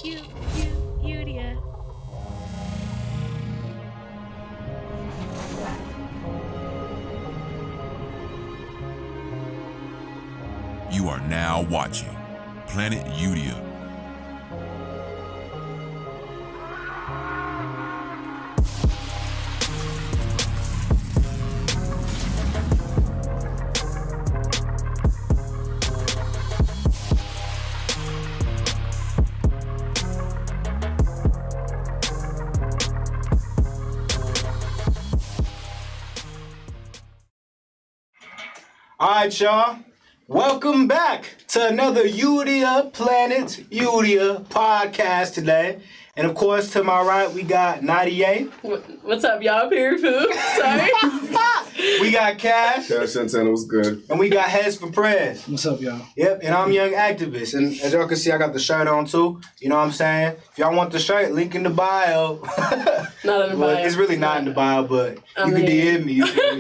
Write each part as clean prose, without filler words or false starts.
YOUDIA. You are now watching Planet YOUDIA. All right, y'all. Welcome back to another YOUDIA Planet YOUDIA podcast today. And of course, to my right, we got Nadia. What's up, y'all? Period food. Sorry. We got Cash. Cash Santana was good. And we got Heads for Prayers. What's up, y'all? Yep, and I'm Young Activist. And as y'all can see, I got the shirt on too. You know what I'm saying? If y'all want the shirt, link in the bio. Not in the bio. It's really not in the bio, but you can DM me. You feel me?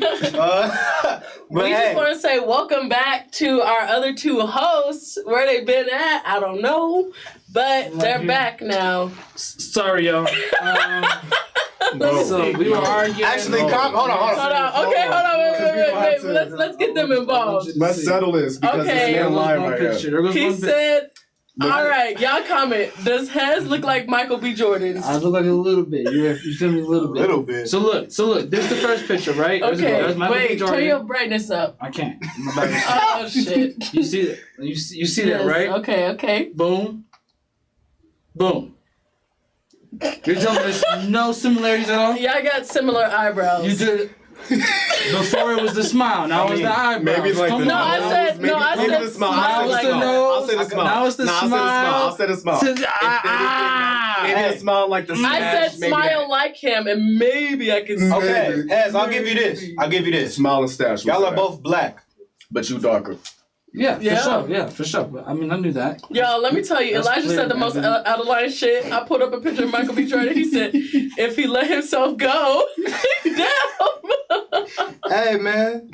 But we just want to say welcome back to our other two hosts. Where they been at, I don't know. But they're back now. Sorry, y'all. So we were arguing. Actually, hold on. Okay, hold on. Wait. Let's get them involved. Let's settle this because Okay. this man lying right here. He said, all right, y'all comment. Does Hez look like Michael B. Jordan? I look like a little bit. You feel me a little bit. A little bit. So look. This is the first picture, right? Okay, There's Michael B. wait, Jordan. turn your brightness up. I can't. Oh, shit. You see that? You see that, right? Okay. Boom. You're telling me there's no similarities at all? Y'all got similar eyebrows. You did. Before it was the smile. Now it's the eyebrows. Maybe like Come the on. I said maybe the smile. smile like that. I'll say the smile. Now it's the smile. I'll say the smile. Maybe a smile like the smash. I said maybe smile that. like him, and maybe I can see. Okay, Maybe. Hez, I'll give you this. Smile and stash. Y'all are both black. But you darker. Yeah, Yeah. for sure. But, I mean, I knew that. Y'all, let me tell you, That's Elijah clear, said the most man. out of line shit. I put up a picture of Michael B. Jordan. He said, if he let himself go, damn. Hey, man.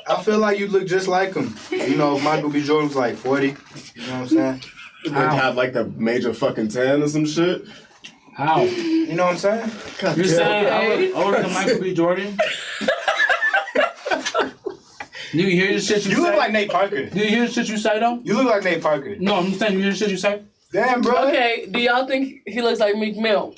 I feel like you look just like him. You know, Michael B. Jordan was like 40. You know what I'm saying? They had like the major fucking tan or some shit. How? You know what I'm saying? You're saying Okay. I look like Michael B. Jordan? Do you hear the shit You say? look like Nate Parker. Do you hear the shit you say, though? You look like Nate Parker. No, I'm saying you hear the shit you say? Damn, bro. Okay, do y'all think he looks like Meek Mill?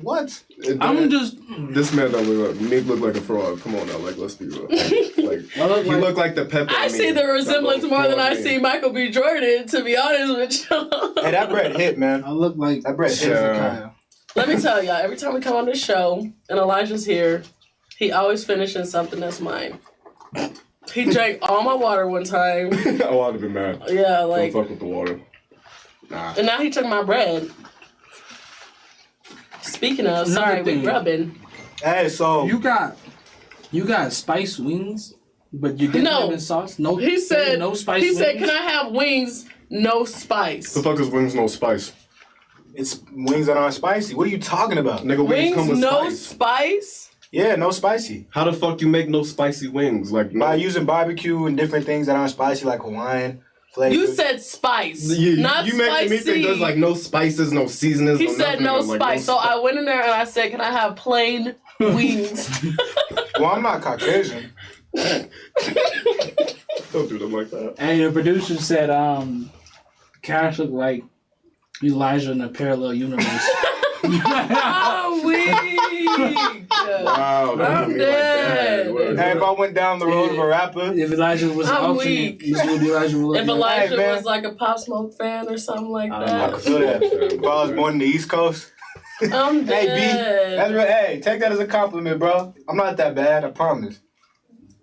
What? I'm just... This man don't look like me. Look like a fraud. Come on now, like let's be real. Like look you like- look like the pepper. I see the resemblance more than I see Michael B. Jordan, to be honest with you. Hey, that bread hit, man. I look like... That bread hit. Yeah. Let me tell y'all, every time we come on this show and Elijah's here, he always finishes something that's mine. He drank all my water one time. I want to be mad. Yeah, like, Don't fuck with the water. Nah. and now he took my bread. Speaking of, sorry, Another we thing. rubbing. Hey, so You got spice wings, but you didn't No. have in sauce? No. He said, no spice he wings? said, can I have wings, no spice? The fuck is wings no spice? it's wings that aren't spicy. What are you talking about? Nigga, wings come Wings, with no spice. spice? Yeah, no spicy. How the fuck you make no spicy wings? Like no. By using barbecue and different things that aren't spicy, like Hawaiian flavors. You said spice, you not making spicy. me think there's like no spices, no seasonings. He no said nothing. no Like, spice. So I went in there and I said, can I have plain wings? Well, I'm not Caucasian. Don't do them like that. And your producer said, Cash looked like Elijah in a parallel universe. I'm weak. Wow, don't I'm do me like that. dead. Word. Hey, if I went down the road of a rapper, If Elijah was an I'm alternate, weak. this is what Elijah would look If like. Elijah Hey, man. was like a Pop Smoke fan or something like I that, can feel that. If I was born in the East Coast. I'm Hey, B, dead. that's real. Hey, take that as a compliment, bro. I'm not that bad, I promise.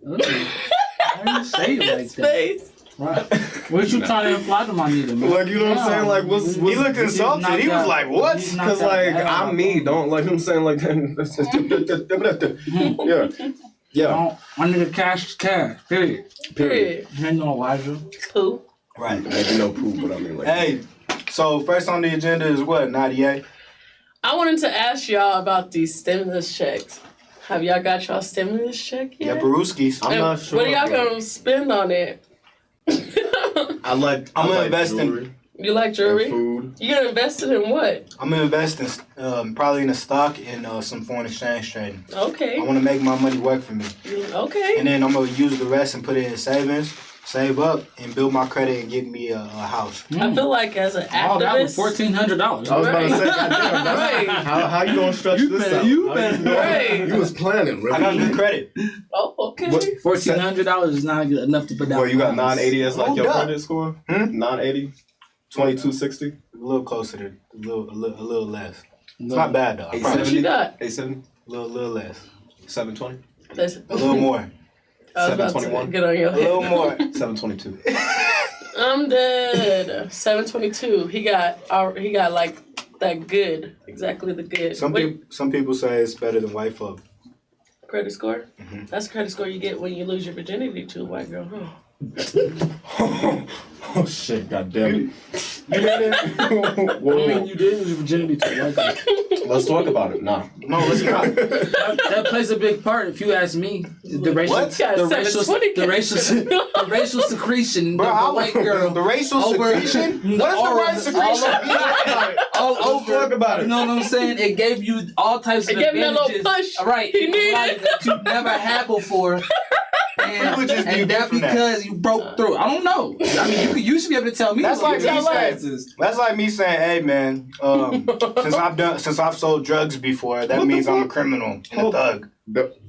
I didn't say it like His that. face. Right. What you trying to imply to my nigga, man? Like, you know what I'm saying? Like, what's He looked insulted. He was like, what? He's not Because, that like, bad. I'm me. Don't, like, I'm saying, like, yeah. Yeah. My nigga Cash is Cash. Period. Period. You ain't no Elijah. Who? Right. Maybe no poo, but I mean, like. Hey, so first on the agenda is what, Nadia? I wanted to ask y'all about these stimulus checks. Have y'all got y'all stimulus check Yeah, yet? Baruskis. I'm And not sure. What are y'all bro. gonna spend on it? I like. I'm I gonna like invest in- jewelry. You like jewelry? and food. You gonna invest it in what? I'm gonna invest in probably in a stock and some foreign exchange trading. Okay. I want to make my money work for me, Okay. and then I'm gonna use the rest and put it in savings, save up, and build my credit and get me a house. I feel like as an Oh, that was activist. $1,400. I was about to say, goddamn, Right. how you gonna stretch this out? Right. You was planning, really. I got good credit. Oh, okay. What? $1,400 is not good enough to put down. Well, you got bonds. 980 as like Hold your up. credit score? Hmm? 980? 2260? A little closer to a little less. It's not bad though. I What promise. you got? 870? A little less. 720? That's, A little more. I was about to 721? get on your A head. little more. 722. I'm dead. 722. He got like that good. Exactly the good. Some people say it's better than white folk. Credit score? Mhm. That's the credit score you get when you lose your virginity to a white girl, huh? Oh shit, goddamn it. I mean, you did lose your virginity to a white girl. Let's talk about it. Nah. No, it's not. That plays a big part, if you ask me. The racial, What? the racial secretion Bro, of the white girl. the racial over- secretion? the What is the aura- right secretion? all Let's over. talk about it. You know what I'm saying? It gave you all types It of gave me a little advantages. push Right. he needed. Right, that you never had before. Privileges do you And get that's from that? because you broke through. I don't know. I mean, you should be able to tell me. That's what like your me saying- experiences. That's like me saying, "Hey, man, since I've sold drugs before, that What the means I'm a fuck? criminal and a Hold- thug."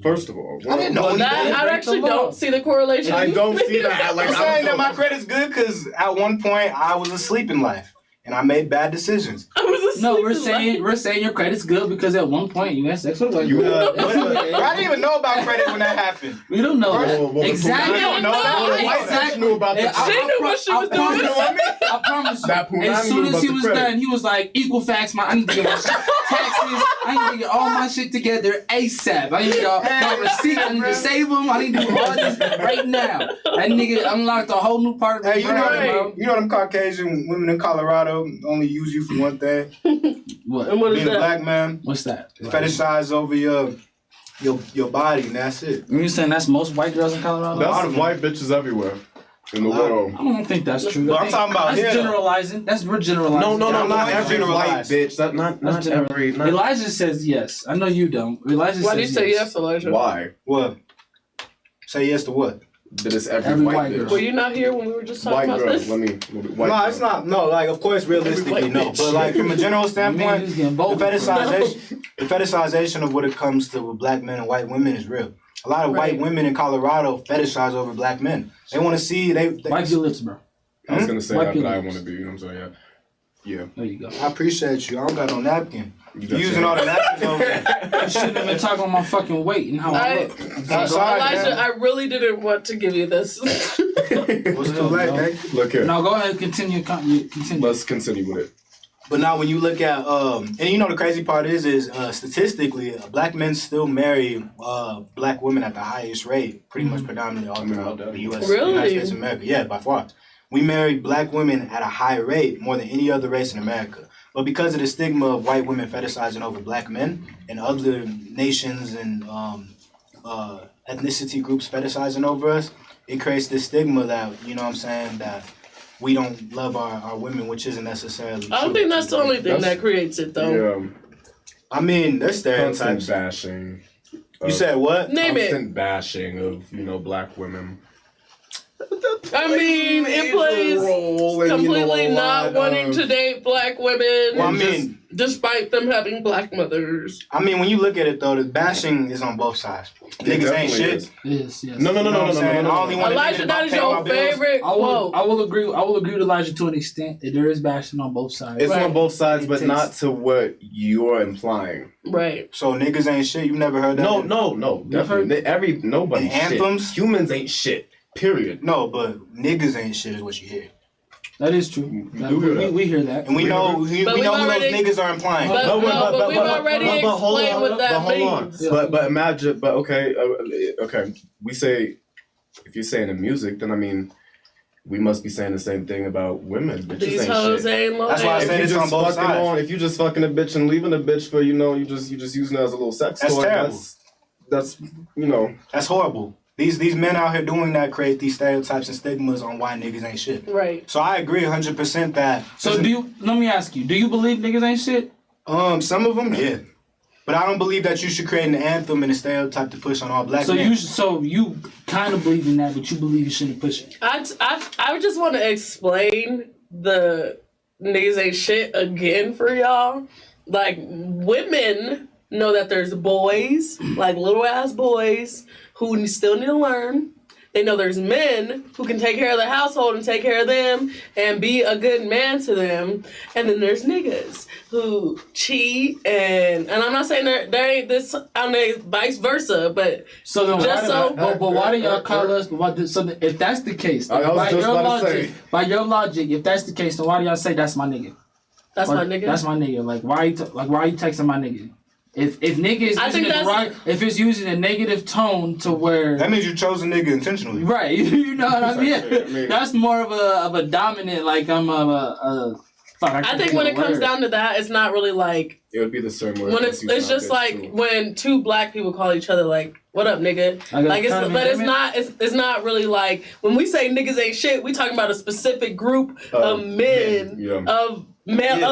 First of all, I didn't know Well, anything. that- I actually break the law. don't see the correlation. I don't see that. Like, I'm saying that my credit's good because at one point I was asleep in life and I made bad decisions. I was asleep. No, we're in saying your credit's good because at one point you had sex with a white You girl. had- I didn't even know about credit when that happened. We don't know First- that. well, Exactly. I don't know that. Well, the white Exactly. bitch knew about the Yeah, She knew what she was doing. I promise you. That Punani As soon knew as about he the was credit. done, he was like, Equifax, I need to get my taxes. I need to get all my shit together ASAP. I need to get my receipts. I need to save them. I need to do all this right now. That nigga unlocked a whole new part of Hey, his brain, bro. you know them Caucasian women in Colorado only use you for one thing: What? And what is being a that? black man. What's that? Fetishize over your body, and that's it. You saying that's most white girls in Colorado? That's white bitches everywhere in the world. I don't think that's true. But I I'm think talking about that's here. generalizing. We're generalizing. No, I'm not not every white generalized. bitch. That not That's every. Not, Elijah says yes. I know you don't. Elijah Why says do you say yes, Elijah? why? What? Say yes to what? That it's every, Every white white bitch. girl. Were you not here when we were just talking White about girl. this? White No, girl. it's not. No, like of course, realistically, Every no. white But like from a general standpoint, He's getting the bold. fetishization of what it comes to black men and white women is real. A lot of white Right. women in Colorado fetishize over black men. They want to see they Wipe your lips, bro. I was gonna say White that, but I people. want to be. You know what I'm saying? Yeah. There you go. I appreciate you. I don't got no napkin. You You using all the napkins over there. You shouldn't have been talking about my fucking weight and how I look. I'm sorry, Elijah, man. I really didn't want to give you this. What's too late, man? Look here. No, go ahead. Continue. Continue. Let's continue with it. But now when you look at and you know the crazy part is statistically black men still marry black women at the highest rate, pretty much predominantly all throughout the U.S. Really? United States of America. Yeah, by far. We marry black women at a high rate more than any other race in America. But because of the stigma of white women fetishizing over black men and other nations and ethnicity groups fetishizing over us, it creates this stigma that, you know what I'm saying, that we don't love our women, which isn't necessarily I don't true. think that's the only thing that creates it, though. Yeah. I mean, there's Constant stereotypes. bashing. You said what? Name it. Constant bashing of black women. I mean, it plays completely not wanting to date black women. Well, I and mean- despite them having black mothers. I mean, when you look at it though, the bashing is on both sides. Niggas ain't definitely shit. is. Yes. You No. know what I'm saying? I only want Elijah, that is your favorite I will quote. agree with Elijah to an extent that there is bashing on both sides. It's Right. on both sides, but It not takes- to what you're implying. Right. So niggas ain't shit. You never heard that? No. You've heard- Definitely. Nobody's The anthems? shit. Humans ain't shit. Period. No, but niggas ain't shit is what you hear. That is true. You do hear that. We hear that. And we know But who we've those already- niggas are implying. But we've already explained what that means. But imagine. But okay. We say, if you're saying in music, then I mean, we must be saying the same thing about women. Bitches These ain't hoes shit. ain't loyal. That's why I If said you it's on just both fucking sides. if you just fucking a bitch and leaving a bitch for you just using it as a little sex That's toy, terrible. that's That's horrible. These men out here doing that create these stereotypes and stigmas on why niggas ain't shit. Right. So I agree 100% that. So let me ask you, do you believe niggas ain't shit? Some of them, yeah. But I don't believe that you should create an anthem and a stereotype to push on all black men. So you kind of believe in that, but you believe you shouldn't push it. I just want to explain the niggas ain't shit again for y'all. Like, women know that there's boys, like little ass boys, who still need to learn. They know there's men who can take care of the household and take care of them and be a good man to them. And then there's niggas who cheat and I'm not saying there ain't this, I mean, vice versa, but so then why do y'all call us? So if that's the case, by your logic, if that's the case, then why do y'all say that's my nigga? That's my nigga. That's my nigga. Like why are you texting my nigga? If nigga is using it right, if it's using a negative tone to where that means you chose a nigga intentionally, right? You know what I mean? That's more of a dominant. Like I'm I think when it comes down to that, it's not really like it would be the same word. When it's just like too. When two black people call each other like, "What up, nigga?" Like it's not really like when we say niggas ain't shit. We talking about a specific group of men of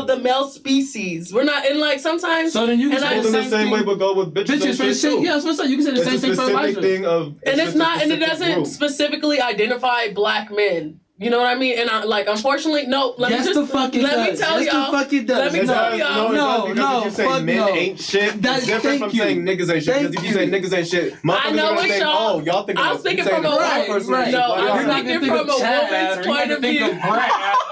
the male species. We're not in like sometimes. So then you can say the same way, but go with bitches and shit too. Yeah, that's what I'm saying. You can say the same thing for Elijah. And it doesn't specifically identify black men. You know what I mean? And unfortunately, no. Let me tell y'all. No, if you say men ain't shit, that's different from saying niggas ain't shit. Because if you say niggas ain't shit, I know it's y'all. Y'all think I'm speaking from a white person. No, I'm speaking from a woman's point of view.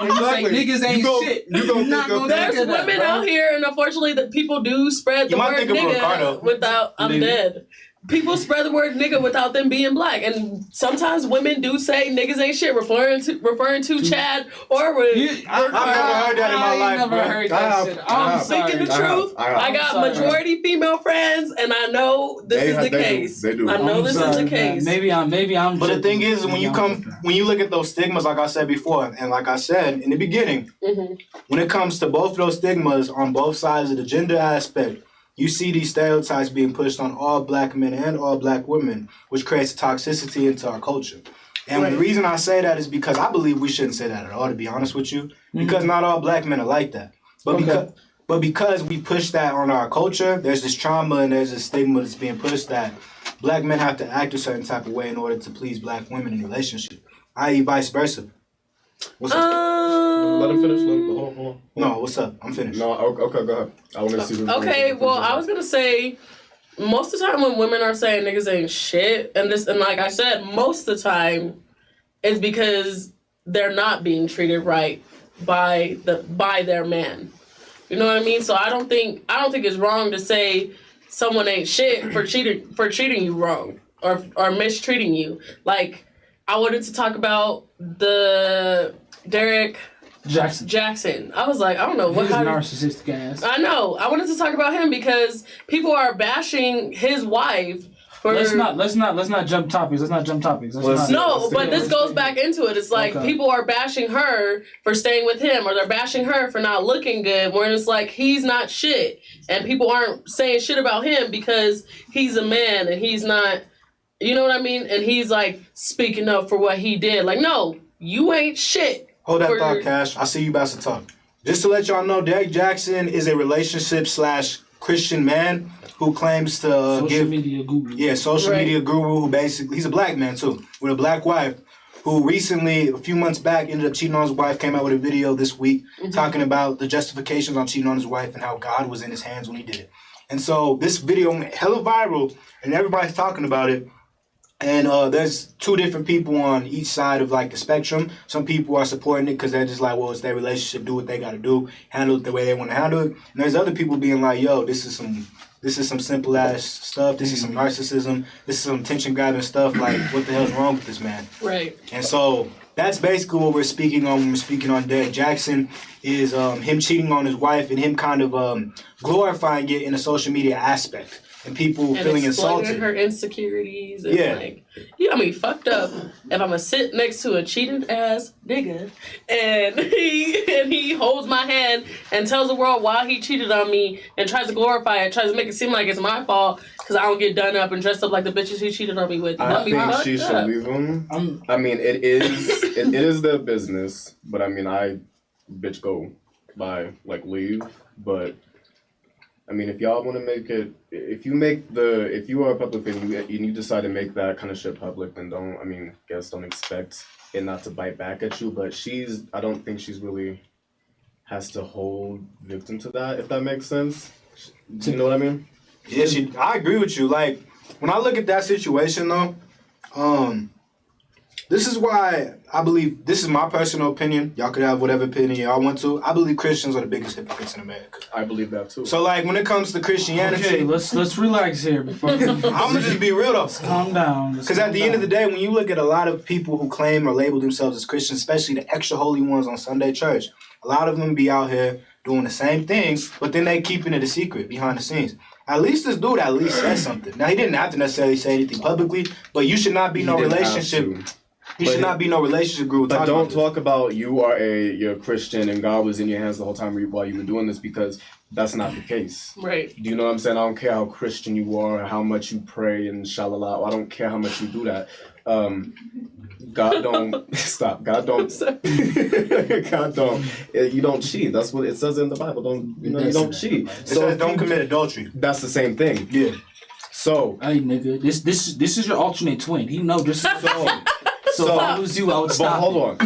Niggas ain't shit. There's women out here, and unfortunately, that people do spread the word nigga without. I'm dead. People spread the word nigga without them being black, and sometimes women do say niggas ain't shit, referring to Chad or with. I've never heard that in my life, bro. Heard that shit. I'm speaking the truth. I got majority female friends, and I know this is the case. They do. I know this is the case. Maybe I'm. But the thing is, when you look at those stigmas, like I said before, and like I said in the beginning, when it comes to both of those stigmas on both sides of the gender aspect. You see these stereotypes being pushed on all black men and all black women, which creates toxicity into our culture. And the reason I say that is because I believe we shouldn't say that at all, to be honest with you, because not all black men are like that. But because we push that on our culture, there's this trauma and there's this stigma that's being pushed that black men have to act a certain type of way in order to please black women in a relationship, i.e. vice versa. What's up? Let him finish. Hold on. No, what's up? I'm finished. No, okay, go ahead. I want to see. Okay, well, I was gonna say, most of the time when women are saying niggas ain't shit, and like I said, most of the time, it's because they're not being treated right by their man. You know what I mean? So I don't think it's wrong to say someone ain't shit for treating you wrong or mistreating you. Like, I wanted to talk about the Derek Jackson. I was like, I don't know what. He's narcissistic ass. I know. I wanted to talk about him because people are bashing his wife. Let's not jump topics. But this goes back into it. It's like people are bashing her for staying with him, or they're bashing her for not looking good. Where it's like he's not shit, and people aren't saying shit about him because he's a man and he's not. You know what I mean? And he's like speaking up for what he did. Like, no, you ain't shit. Hold that thought, Cash. I see you about to talk. Just to let y'all know, Derek Jackson is a relationship/Christian man who claims to social media guru who basically, he's a black man too, with a black wife, who recently, a few months back, ended up cheating on his wife, came out with a video this week talking about the justifications on cheating on his wife and how God was in his hands when he did it. And so this video went hella viral and everybody's talking about it. And there's two different people on each side of like the spectrum. Some people are supporting it because they're just like, well, it's their relationship, do what they got to do, handle it the way they want to handle it. And there's other people being like, yo, this is some simple ass stuff. This is some narcissism. This is some attention grabbing stuff. Like, what the hell's wrong with this man? Right. And so that's basically what we're speaking on when we're speaking on Derek Jackson is him cheating on his wife and him kind of glorifying it in a social media aspect. and people and feeling exploiting insulted. her insecurities. And Yeah. like, you got me fucked up if I'm gonna sit next to a cheated ass nigga and he holds my hand and tells the world why he cheated on me and tries to glorify it, tries to make it seem like it's my fault because I don't get done up and dressed up like the bitches he cheated on me with. I think she should leave him. I mean, it is their business, but I mean, bitch go by like leave, but. I mean, if y'all want to make it, if you are a public figure and you decide to make that kind of shit public, then don't expect it not to bite back at you. But I don't think she's really has to hold victim to that, if that makes sense. Do you know what I mean? Yeah, I agree with you. Like, when I look at that situation, though, this is why I believe, this is my personal opinion. Y'all could have whatever opinion y'all want to. I believe Christians are the biggest hypocrites in America. I believe that too. So, like, when it comes to Christianity... Okay, let's relax here before... I'm going to just be real, though. Calm down. Because at the end of the day, when you look at a lot of people who claim or label themselves as Christians, especially the extra holy ones on Sunday church, a lot of them be out here doing the same thing, but then they keeping it a secret behind the scenes. At least this dude at least said something. Now, he didn't have to necessarily say anything publicly, but you should not be no relationship... You should not be no relationship group. But don't talk about you're a Christian and God was in your hands the whole time while you were doing this, because that's not the case. Right. Do you know what I'm saying? I don't care how Christian you are, how much you pray and shalala. I don't care how much you do that. God don't stop. God don't. God don't. You don't cheat. That's what it says in the Bible. You don't cheat. It says don't commit adultery. That's the same thing. Yeah. So. Hey nigga, this is your alternate twin. He know this. So if I lose you, I would stop. But hold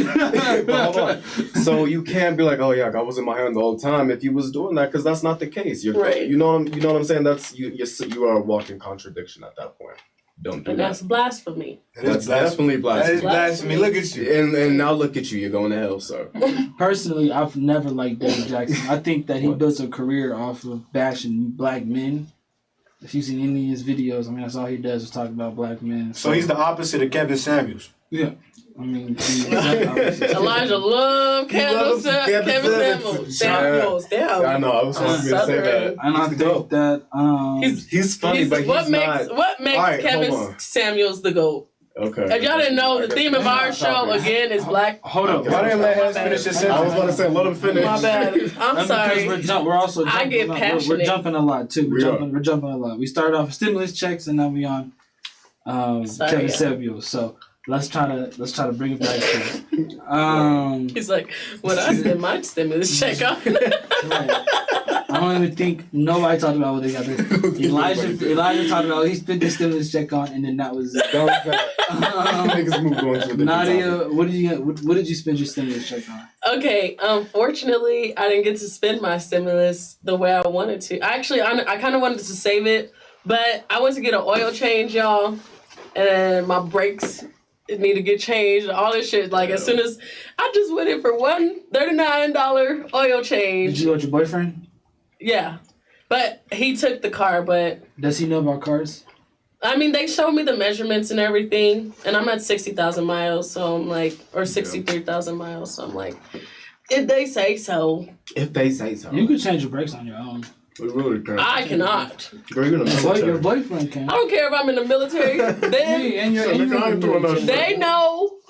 on. So you can't be like, oh yeah, God was in my hand the whole time if you was doing that, because that's not the case. Right. You know what I'm saying? That's you are a walking contradiction at that point. Don't do and that. That's blasphemy. That's definitely blasphemy. That is blasphemy. Look at you. And now look at you. You're going to hell, sir. Personally, I've never liked David Jackson. I think that he built a career off of bashing black men. If you've seen any of his videos, I mean, that's all he does is talk about black men. So he's the opposite of Kevin Samuels. Yeah. I mean, Elijah loved Kevin Samuels. Damn. I know. I was supposed to say that. And I think that he's funny, but what makes right, Kevin Samuels the GOAT? Okay. If y'all didn't know, the theme of our show again is black. Hold up. Why didn't let Hess finish his sentence? I was about to say, let him finish. My bad. I'm sorry. We're also jumping. I get passionate. We're jumping a lot too. We're jumping a lot. We started off with stimulus checks and now we on Kevin Samuels. So let's try to bring it back to He's like, when I spend my stimulus check on. Right. I don't even think nobody talked about what they got there. Elijah talked about he spent the stimulus check on, and then that was it. Niggas moved on to the Nadia, what did you spend your stimulus check on? Okay, unfortunately, I didn't get to spend my stimulus the way I wanted to. Actually, I kind of wanted to save it, but I went to get an oil change, y'all, and my brakes need to get changed, all this shit. Like, as soon as I just went in for one $39 oil change. Did you go with your boyfriend? Yeah, but he took the car, but... Does he know about cars? I mean, they showed me the measurements and everything, and I'm at 60,000 miles, so I'm like, or 63,000 miles, so I'm like, if they say so. If they say so. You could change your brakes on your own. We really can. I cannot. Girl, you're in the military. Your boyfriend can. I don't care if I'm in the military. They know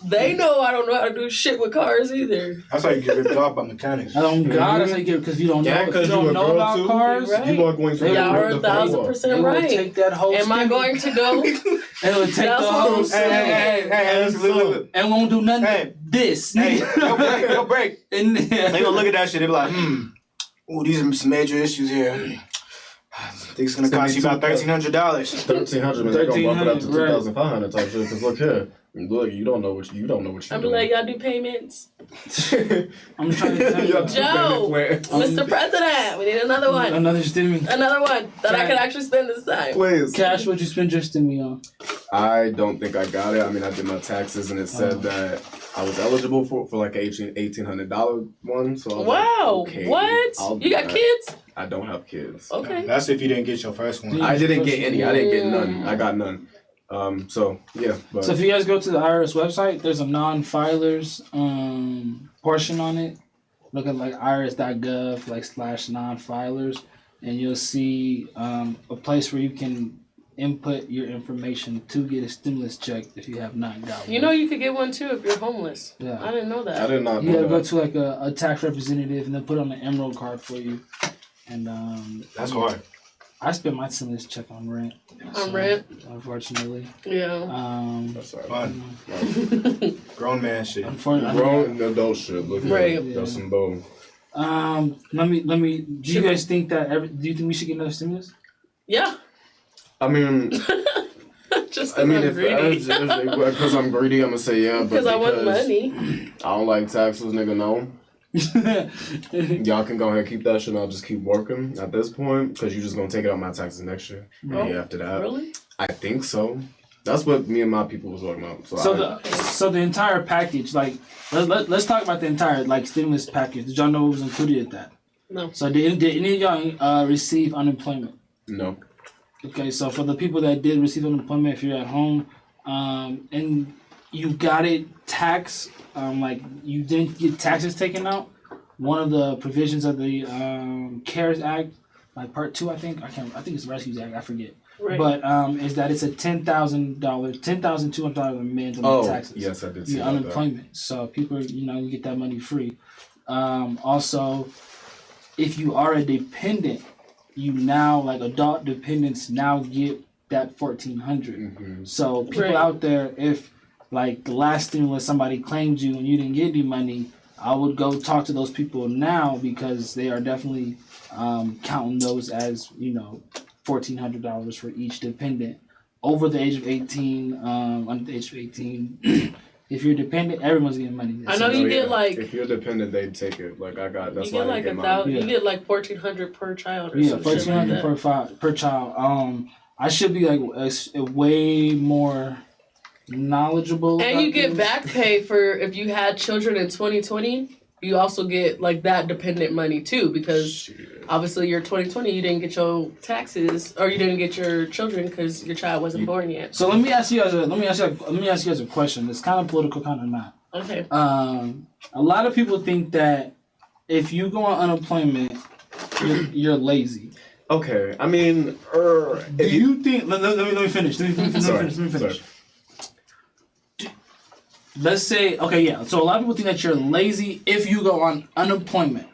I don't know how to do shit with cars either. That's how you get ripped off by mechanics. God, that's how you get, because you don't know. If you don't know about too, cars, right? You are going to Y'all are 1,000% right. Take that whole Am I going to go? It would take the whole Hey, look. And won't do nothing. Hey. This. Hey, go break. And They gonna look at that shit, they be like, ooh, these are some major issues here. I think it's gonna cost you about $1,300. $1,300, man. They're gonna bump it up to $2,500 type shit. Cause look here, look, you don't know what you're doing. I'm like, y'all do payments. I'm trying to tell you. Joe, Mr. President, we need another one. Another stimmy. Another one that I can actually spend this time. Please. Cash, what'd you spend your stimmy on? I don't think I got it. I mean, I did my taxes, and it said that I was eligible for like an $1,800 one. So I was wow, like, okay, what? You got kids? I don't have kids. Okay. That's if you didn't get your first one. I didn't get any. I didn't get none. I got none. So yeah. But. So if you guys go to the IRS website, there's a non-filers portion on it. Look at like irs.gov /non-filers, and you'll see a place where you can input your information to get a stimulus check if you have not got one. You know you could get one too if you're homeless. Yeah. I didn't know that. I did not You know gotta go that. to like a tax representative and then put on an emerald card for you. And That's hard. I spent my stimulus check on rent. On rent? Unfortunately. Yeah. That's all right. Fun. Grown man shit. Unfortunately. Grown adult shit. Look at Right. that. That's some bow. Let me. Do you guys think that? Do you think we should get another stimulus? Yeah. I mean, Just I mean, I'm greedy. because I'm greedy, I'm gonna say yeah. But Because I want money. I don't like taxes, nigga. No. Y'all can go ahead and keep that shit. And I'll just keep working at this point because you're just gonna take it out my taxes next year. Oh, Yeah, after that. Really? I think so. That's what me and my people was talking about. So the entire package, like let's talk about the entire like stimulus package. Did y'all know what was included at that? No. So did any of y'all receive unemployment? No. Okay, so for the people that did receive unemployment, if you're at home, and you got it taxed, like you didn't get taxes taken out, one of the provisions of the CARES Act, like Part 2, I think it's the Rescue Act, I forget. Right. But is that it's a $10,200 amendment on taxes. Yes, I did see Your about unemployment. So people, you get that money free. Also, if you are a dependent, you now, like adult dependents, now get that $1,400. Mm-hmm. So people Right. out there, if like the last stimulus somebody claimed you and you didn't get any money, I would go talk to those people now because they are definitely counting those as $1,400 for each dependent over the age of 18. Under the age of 18. If you're dependent, everyone's getting money. I know you get like if you're dependent, they take it. Like I got. That's you why get I like get mine. Yeah. you get like $1,400 per child or Yeah, some shit like $1,400 that. per child. I should be like a way more knowledgeable. And about you get this. back pay for if you had children in 2020. You also get like that dependent money too because Shit. obviously you're 2020. You didn't get your taxes or you didn't get your children because your child wasn't born yet. So let me ask you guys a question. It's kind of political, kind of not. Okay. A lot of people think that if you go on unemployment, you're lazy. Okay, I mean, Do you think? Let me finish. Let me finish. Sorry. Let's say, okay, yeah. So a lot of people think that you're lazy if you go on unemployment.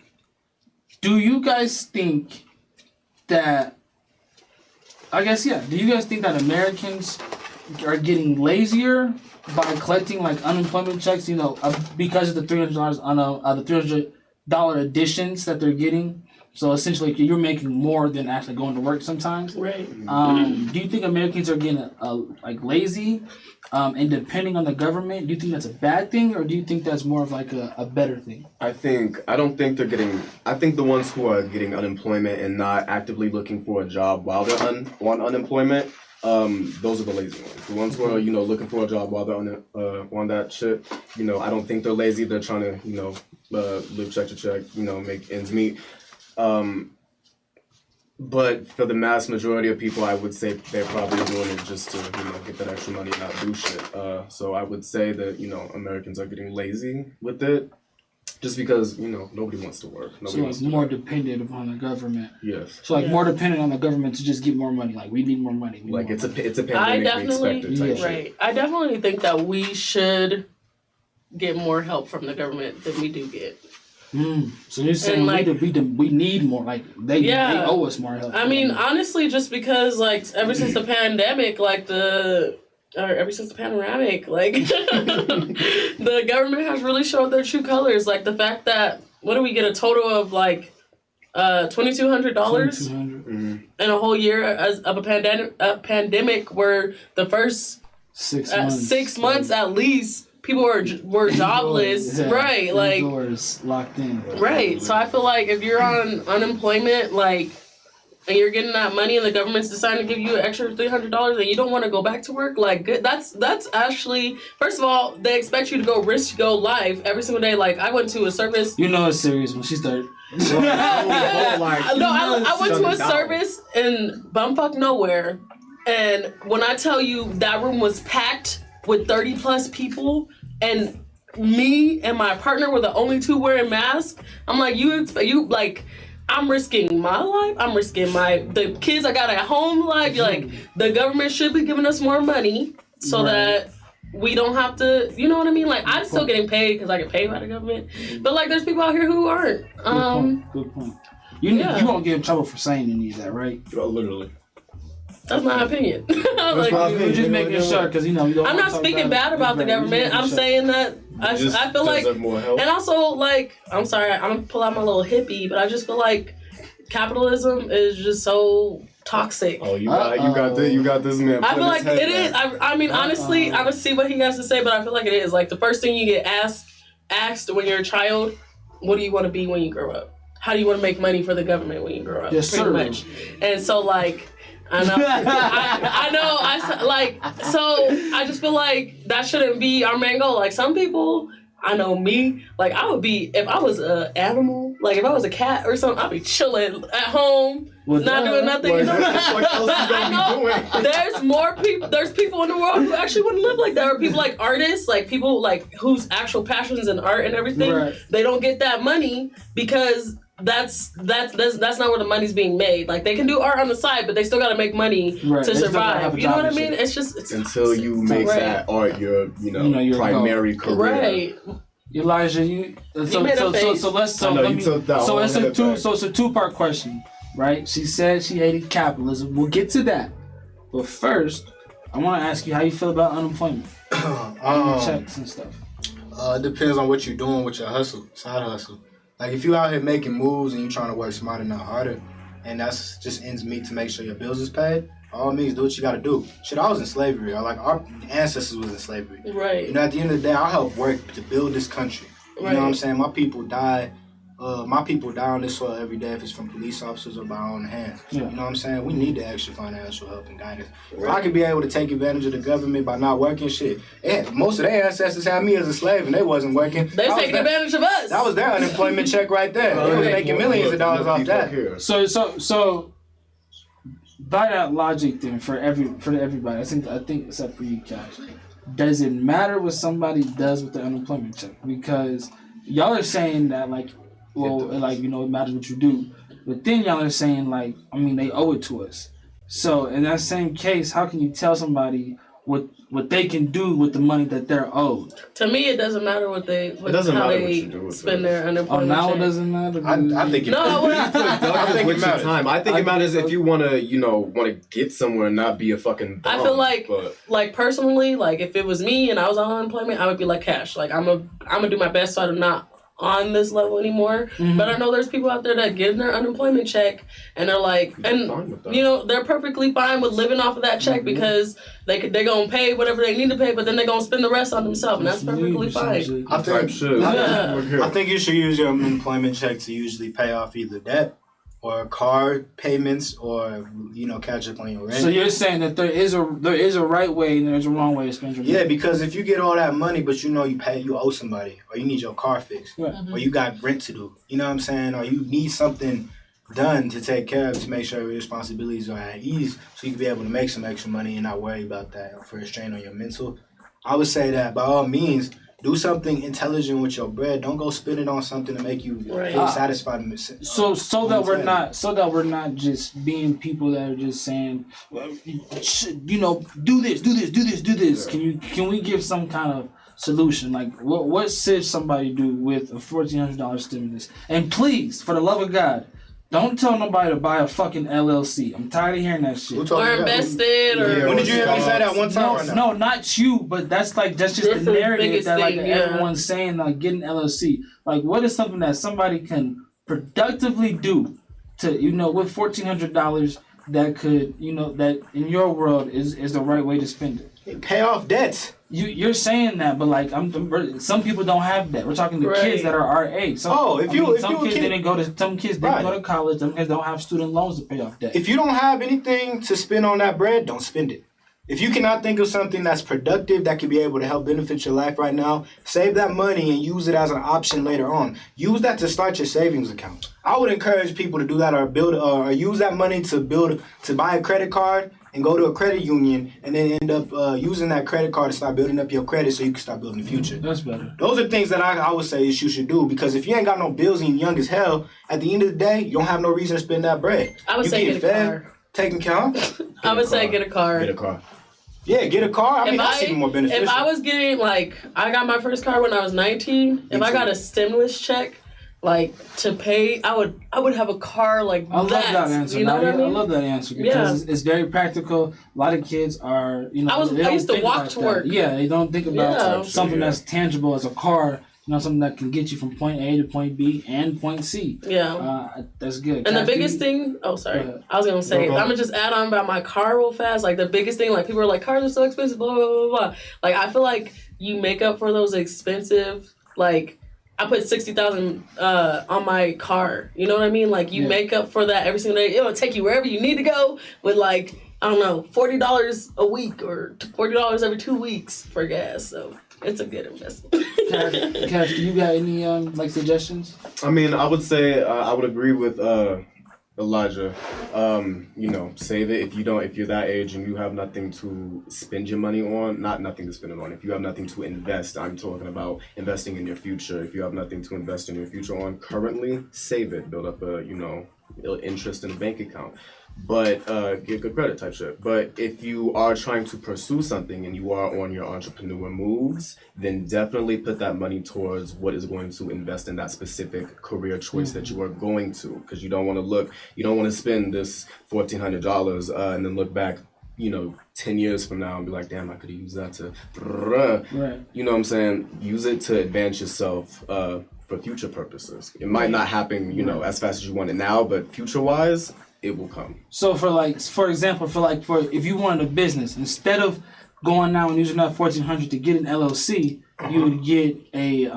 Do you guys think that? I guess yeah. Do you guys think that Americans are getting lazier by collecting like unemployment checks? Because of the $300 on the $300 additions that they're getting. So essentially, you're making more than actually going to work sometimes. Right. Do you think Americans are getting like lazy and depending on the government? Do you think that's a bad thing, or do you think that's more of like a better thing? I don't think they're getting. I think the ones who are getting unemployment and not actively looking for a job while they're on unemployment, those are the lazy ones. The ones who are looking for a job while they're on that shit. I don't think they're lazy. They're trying to live check to check. Make ends meet. But for the mass majority of people, I would say they're probably doing it just to get that extra money and not do shit. So I would say that Americans are getting lazy with it, just because nobody wants to work. Nobody wants So like more dependent upon the government. Yes. So like more dependent on the government to just get more money. Like we need more money. We Like need it's more money. a I pandemic. We definitely expect it type shit. right. I definitely think that we should get more help from the government than we do get. So you're saying like- we need more. Like they owe us more help. I mean, honestly, just because like ever since the pandemic, like the government has really showed their true colors. Like the fact that what do we get a total of like $2,200 $2,200. in a whole year as of a pandemic where the first 6 months. 6 months at least people were jobless, Yeah, right? Like doors locked in. right. So I feel like if you're on unemployment, like. And you're getting that money, and the government's deciding to give you an extra $300, and you don't want to go back to work. Like, good. That's actually, first of all, they expect you to go risk your life every single day. Like, I went to a service. It's serious when she started. I went to a service in bumfuck nowhere, and when I tell you that room was packed with 30 plus people, and me and my partner were the only two wearing masks, I'm like, I'm risking my life. I'm risking the kids I got at home life. Like, the government should be giving us more money so that we don't have to, you know what I mean? Like, I'm still getting paid because I get paid by the government. But, like, there's people out here who aren't. Good point. You won't get in trouble for saying any of that, right? Literally. That's my opinion. That's my opinion. We're just making sure because you don't. I'm not speaking bad about the government. I'm saying that I feel like, and also like, I'm sorry, I'm gonna pull out my little hippie, but I just feel like capitalism is just so toxic. Oh, you got this man. I feel like it is. I mean, honestly, I would see what he has to say, but I feel like it is. Like, the first thing you get asked when you're a child, what do you want to be when you grow up? How do you want to make money for the government when you grow up? Yes, pretty much. And so, like, I know, so I just feel like that shouldn't be our main goal. Like, some people, I know me, like, I would be, if I was an animal, like, if I was a cat or something, I'd be chilling at home, not doing nothing. You know? I know there's people in the world who actually wouldn't live like that, or people like artists, like people like whose actual passions in art and everything, they don't get that money because that's not where the money's being made. Like, they can do art on the side, but they still gotta make money to survive. You know what I mean? It's just until you make that art your primary career. Right. Elijah, it's a two-part question, right? She said she hated capitalism. We'll get to that, but first, I want to ask you how you feel about unemployment, checks and stuff. It depends on what you're doing with your side hustle. Like, if you out here making moves and you trying to work smarter, not harder, and that's just ends meet to make sure your bills is paid, all means do what you got to do. Shit, I was in slavery. Like, our ancestors was in slavery. Right. You know, at the end of the day, I helped work to build this country. You know what I'm saying? My people die. My people die on this soil every day if it's from police officers or by our own hands. Yeah. You know what I'm saying? We need the extra financial help and guidance. If I could be able to take advantage of the government by not working, shit. And most of their ancestors had me as a slave and they wasn't working. They're taking advantage of us. That was their unemployment check right there. They was making millions of dollars off that. So by that logic then, for everybody, I think except for you, Cash, does it matter what somebody does with the unemployment check? Because y'all are saying that, like, well, like, you know, it matters what you do. But then y'all are saying, like, I mean, they owe it to us. So in that same case, how can you tell somebody what they can do with the money that they're owed? To me, it doesn't matter how they spend their unemployment. Oh, now it doesn't matter. I think it matters. I think it matters if you want to get somewhere and not be a fucking bum. I feel like personally, like, if it was me and I was on unemployment, I would be like, Cash, like, I'm gonna do my best so I'm not on this level anymore. Mm-hmm. But I know there's people out there that get their unemployment check and they're like, and you know, they're perfectly fine with living off of that check because they're gonna pay whatever they need to pay, but then they're gonna spend the rest on themselves, and that's perfectly fine. I think you should use your unemployment check to usually pay off either debt or car payments, or, you know, catch up on your rent. So you're saying that there is a right way and there's a wrong way to spend your money. Yeah, because if you get all that money, but you know you owe somebody, or you need your car fixed, or you got rent to do, you know what I'm saying, or you need something done to take care of to make sure your responsibilities are at ease, so you can be able to make some extra money and not worry about that for a strain on your mental. I would say that by all means, do something intelligent with your bread. Don't go spend it on something to make you feel satisfied. So that we're not just being people that are just saying, well, you know, do this. Yeah. Can we give some kind of solution? Like, what should somebody do with a $1,400 stimulus? And please, for the love of God, don't tell nobody to buy a fucking LLC. I'm tired of hearing that shit. Or invested, or... When did you hear me say that one time? No, not you, but that's just the narrative that, like, everyone's saying, like, getting LLC. Like, what is something that somebody can productively do to, you know, with $1,400 that could, you know, that in your world is the right way to spend it? Pay off debts. You're saying that, but like some people don't have that. We're talking to kids that are our age. Some kids didn't go to college. Some kids don't have student loans to pay off debt. If you don't have anything to spend on that bread, don't spend it. If you cannot think of something that's productive that could be able to help benefit your life right now, save that money and use it as an option later on. Use that to start your savings account. I would encourage people to do that, or use that money to buy a credit card and go to a credit union and then end up using that credit card to start building up your credit so you can start building the future. That's better. Those are things that I would say is you should do, because if you ain't got no bills and you're young as hell, at the end of the day, you don't have no reason to spend that bread. I would you say get get a car. Taken care of. I would say get a car. Get a car. Yeah, get a car. I mean, that's even more beneficial. If I was getting, like, I got my first car when I was 19. If I got a stimulus check, like, to pay, I would have a car like that. I love that answer. You know what I mean? I love that answer because it's very practical. A lot of kids are, you know, I used to walk to work. Yeah, they don't think about something that's tangible as a car. You know, something that can get you from point A to point B and point C. Yeah. That's good. And the biggest thing, I was going to say, I'm going to just add on about my car real fast. Like, the biggest thing, like, people are like, cars are so expensive, blah, blah, blah, blah. Like, I feel like you make up for those expensive, like, I put $60,000 on my car. You know what I mean? Like, you make up for that every single day. It'll take you wherever you need to go with, like, I don't know, $40 a week or $40 every 2 weeks for gas. So it's a good investment. Cash, you got any like suggestions? I mean, I would say I would agree with Elijah. You know, save it if you're that age and you have nothing to spend your money on, not nothing to spend it on. If you have nothing to invest, I'm talking about investing in your future. If you have nothing to invest in your future on currently, save it. Build up a, you know, interest in a bank account. But get good credit type shit. But if you are trying to pursue something and you are on your entrepreneur moves, then definitely put that money towards what is going to invest in that specific career choice that you are going to. Because you don't want to spend this $1,400 and then look back, you know, 10 years from now and be like, damn, I could have used that to, right. You know what I'm saying? Use it to advance yourself for future purposes. It might not happen, you know, as fast as you want it now, but future-wise, it will come. So for example, if you wanted a business, instead of going now and using that $1,400 to get an LLC, you would get a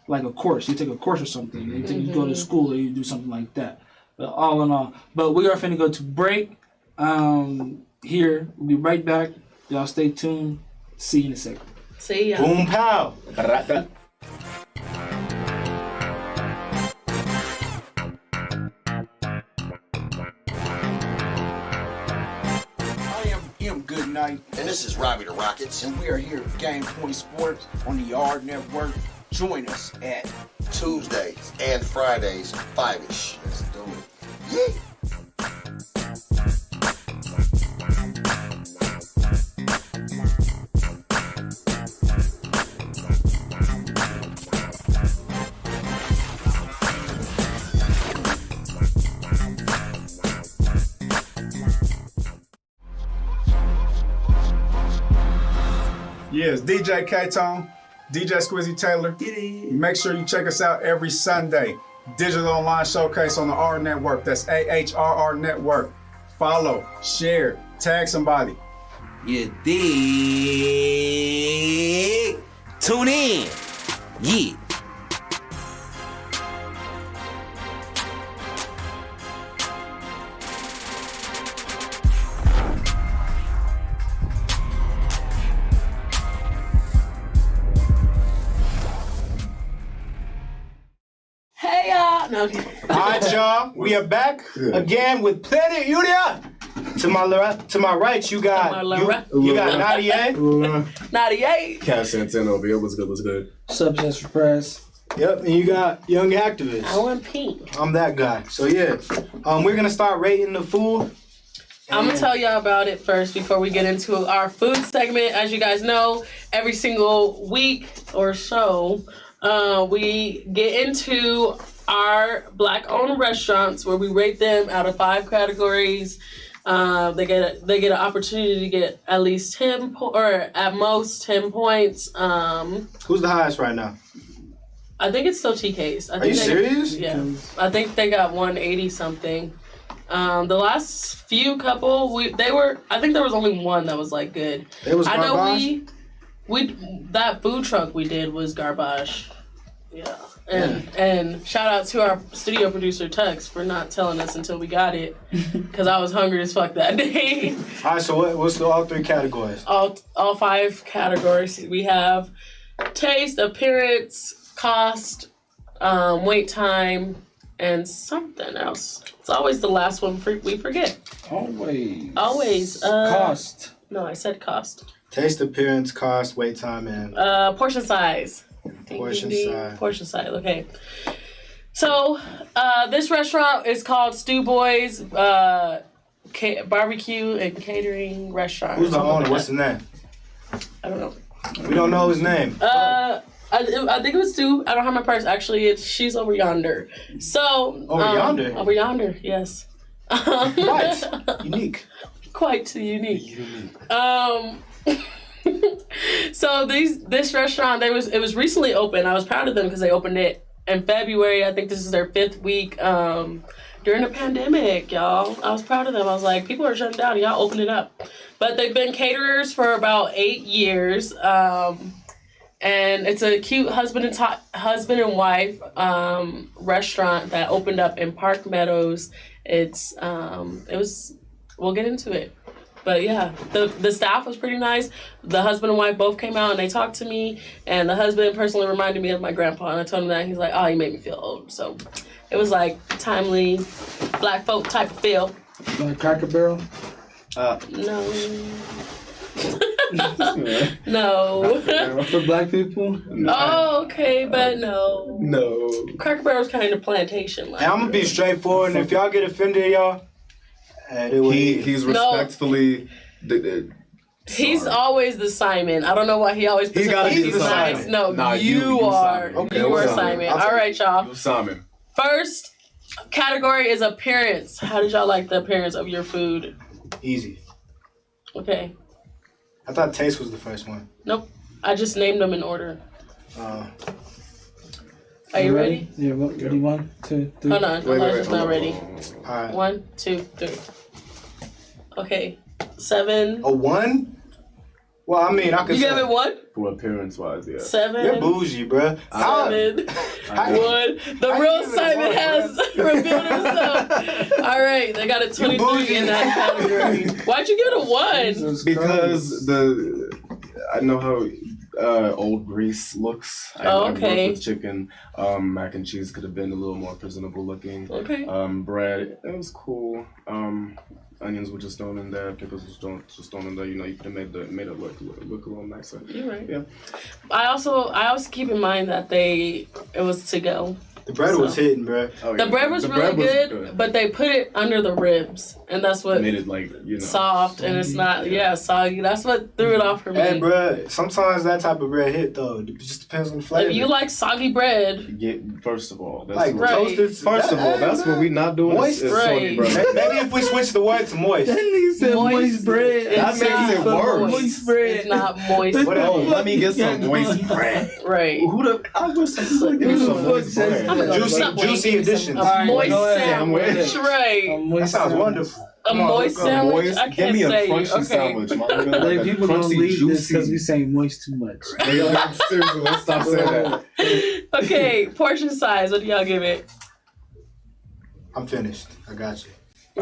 like a course. You take a course or something. You go to school or you do something like that. But all in all, but we are finna go to break. Here we'll be right back. Y'all stay tuned. See you in a second. See ya. Boom pow. Goodnight. And this is Robbie the Rockets. And we are here at Game Point Sports on the Yard Network. Join us at Tuesdays and Fridays, 5-ish. Let's do it. Yeah. Yes, DJ K-Tone, DJ Squizzy Taylor. Make sure you check us out every Sunday. Digital Online Showcase on the R Network. That's AHRR Network. Follow, share, tag somebody. You dig? Tune in. Yeah. No. All right, y'all. We are back again with Planet YOUDIA. To my right, you got Nadia. Nadia. Cash Santana over here. What's good? Substance for press. Yep, and you got Young Activist. I want pink. I'm that guy. So yeah, we're gonna start rating the food. I'm gonna tell y'all about it first before we get into our food segment. As you guys know, every single week or so, we get into our black-owned restaurants where we rate them out of 5 categories. They get an opportunity to get at least 10 or at most 10 points. Who's the highest right now? I think it's still TK's. Are you serious? Yeah, I think they got 180 something. The last few couple, I think there was only one that was like good. It was garbage? I know that food truck we did was garbage. Yeah. And shout out to our studio producer Tux for not telling us until we got it, because I was hungry as fuck that day. All right, so what's all 3 categories? All 5 categories. We have taste, appearance, cost, wait time, and something else. It's always the last one we forget. Always. Cost. No, I said cost. Taste, appearance, cost, wait time, and Portion size. portion size. Portion size. Okay. So this restaurant is called Stew Boys Barbecue and Catering Restaurant. Who's the owner? What's the name? I don't know. We don't know his name. I think it was Stu. I don't have my purse. Actually, she's over yonder. So Over yonder? Over yonder, yes. What? Unique. Quite unique. So this restaurant, it was recently opened. I was proud of them because they opened it in February. I think this is their 5th week. During the pandemic, y'all. I was proud of them. I was like, people are shutting down. Y'all open it up. But they've been caterers for about 8 years. And it's a cute husband and wife restaurant that opened up in Park Meadows. We'll get into it. But yeah, the staff was pretty nice. The husband and wife both came out and they talked to me. And the husband personally reminded me of my grandpa. And I told him that. He's like, oh, you made me feel old. So it was like timely black folk type of feel. Cracker Barrel? No. No. For black people? Oh, okay, but no. No. Cracker Barrel's kind of plantation. And I'm gonna be straightforward, and if y'all get offended, y'all, he's respectfully. He's always the Simon. I don't know why he always puts he's the nice. No, you are. Simon. You are Simon. All right, y'all. You Simon. First category is appearance. How did y'all like the appearance of your food? Easy. Okay. I thought taste was the first one. Nope. I just named them in order. Are you ready? Yeah, ready? 1, 2, 3. Hold on. Elijah's not ready. All right. 1, 2, 3. Okay. 7. A 1? Well, I mean, I could. You gave it 1? For appearance wise, yeah. 7. You're bougie, bruh. 7. 1. The real Simon has revealed himself. All right, they got a 23 in that category. Why'd you give it a 1? Because I know how old grease looks. I worked with chicken. Mac and cheese could have been a little more presentable looking. Okay. Bread, it was cool. Onions were just thrown in there. Pickles was just thrown in there. You know, you could have made it look a little nicer. You're right. Yeah. I also keep in mind that it was to go. The bread was hitting, bro. Oh, the bread was really good, but they put it under the ribs, and that's what made it like soft, and it's not soggy. That's what threw it off for me. Hey, bro, sometimes that type of bread hit though. It just depends on the flavor. If you like soggy bread, first of all, that's like toasted. First of all, that's what we not doing. Moist, is soggy bread. Maybe if we switch the word to moist. That nigga said moist bread. That makes it worse. Moist bread. It's not moist. Whatever. Let me get some moist bread. Right. I wish some moist bread. Juicy additions. A moist sandwich. Right. That sounds wonderful. A moist sandwich? I can't Give me a say. crunchy sandwich, man. Like, people gonna leave this juicy. because we saying moist too much. Seriously, let's stop saying that. Okay, portion size. What do y'all give it? I'm finished. I got you.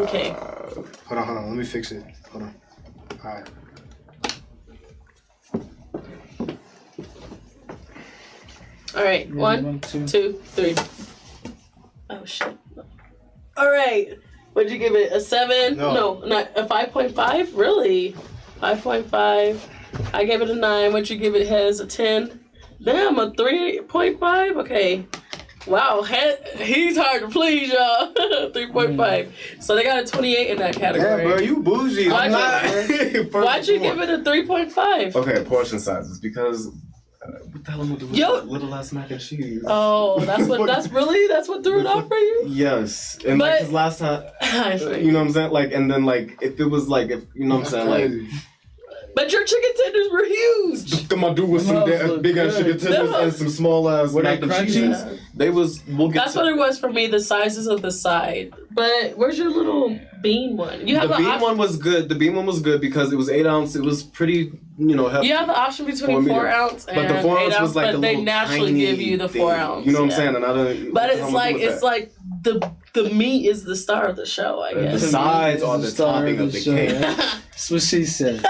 Okay. Hold on. Let me fix it. Hold on. All right. All right. 1, 2, 3. Oh shit. All right. What'd you give it? A 7? No, not a 5.5. Really? 5.5. I gave it a 9. What'd you give it? Hez? A 10. Damn, a 3.5. Okay. Wow, he's hard to please, y'all. 3.5. So they got a 28 in that category. Yeah, bro, you bougie. Why'd you give it a 3.5? Okay, portion sizes because. What the hell am I doing with little ass mac and cheese? Oh, that's what threw it off for you? Yes, and like cause last time, you know what I'm saying? Like, and then like if it was like if you know what I'm saying like. But your chicken tenders were huge. Come on, do with some big ass chicken tenders and some small ass mac and cheese. They was. That's what it was for me. The sizes of the side. But where's your little bean one? You have the bean one was good. The bean one was good because it was 8 ounce. It was pretty, hefty. You have the option between 4 ounce and but the 4 ounce 8 ounce, was like but they naturally give you the 4 ounce. You know what I'm saying? And I don't. But it's like the meat is the star of the show. I guess the sides are the topping of the cake. That's what she said.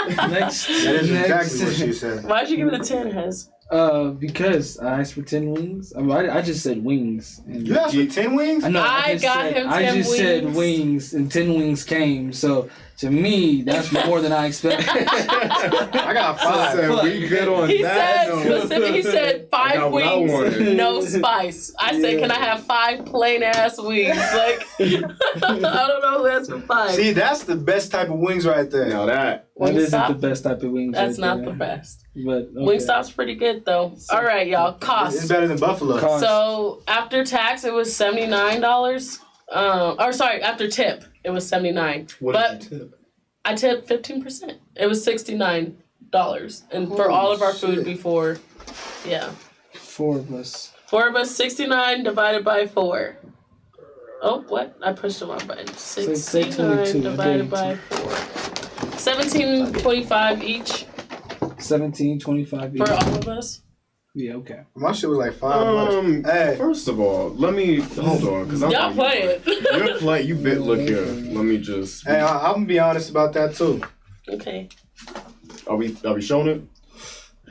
Next. That is exactly what she said. Why'd you give it a 10, Hez? Because I asked for 10 wings. I mean, I just said wings. And You asked for 10 wings? I know. I got him 10 I just said wings. wings, and 10 wings came. So to me, that's more than I expected. I got 5. Said we good on He that. said note. specific. He said I 5 got what I wings, wanted. no spice. I said, can I have 5 plain ass wings? Like, I don't know who asked for 5. See, that's the best type of wings right there. Now that. That isn't Wingstop? the best type of wings. That's right not there. the best. But okay. Wingstop's pretty good though. All right, y'all. It's Cost. better than Buffalo. Cost. So after tax, it was $79. Or sorry, after tip, it was $79. What But did you tip? I tipped 15%. It was $69, and for all of our food before, yeah. 4 of us. 4 of us, 69 divided by 4. Oh, what? I pushed the wrong button. say 69 22, divided by I 4. $17.25 each 17.25 for all of us. Yeah, okay. My shit was like $5. Hey. First of all, let me hold on, because I'm Y'all play it. You're playing. You bit. Look here. Let me just. Hey, I'm gonna be honest about that too. Okay. Are we showing it?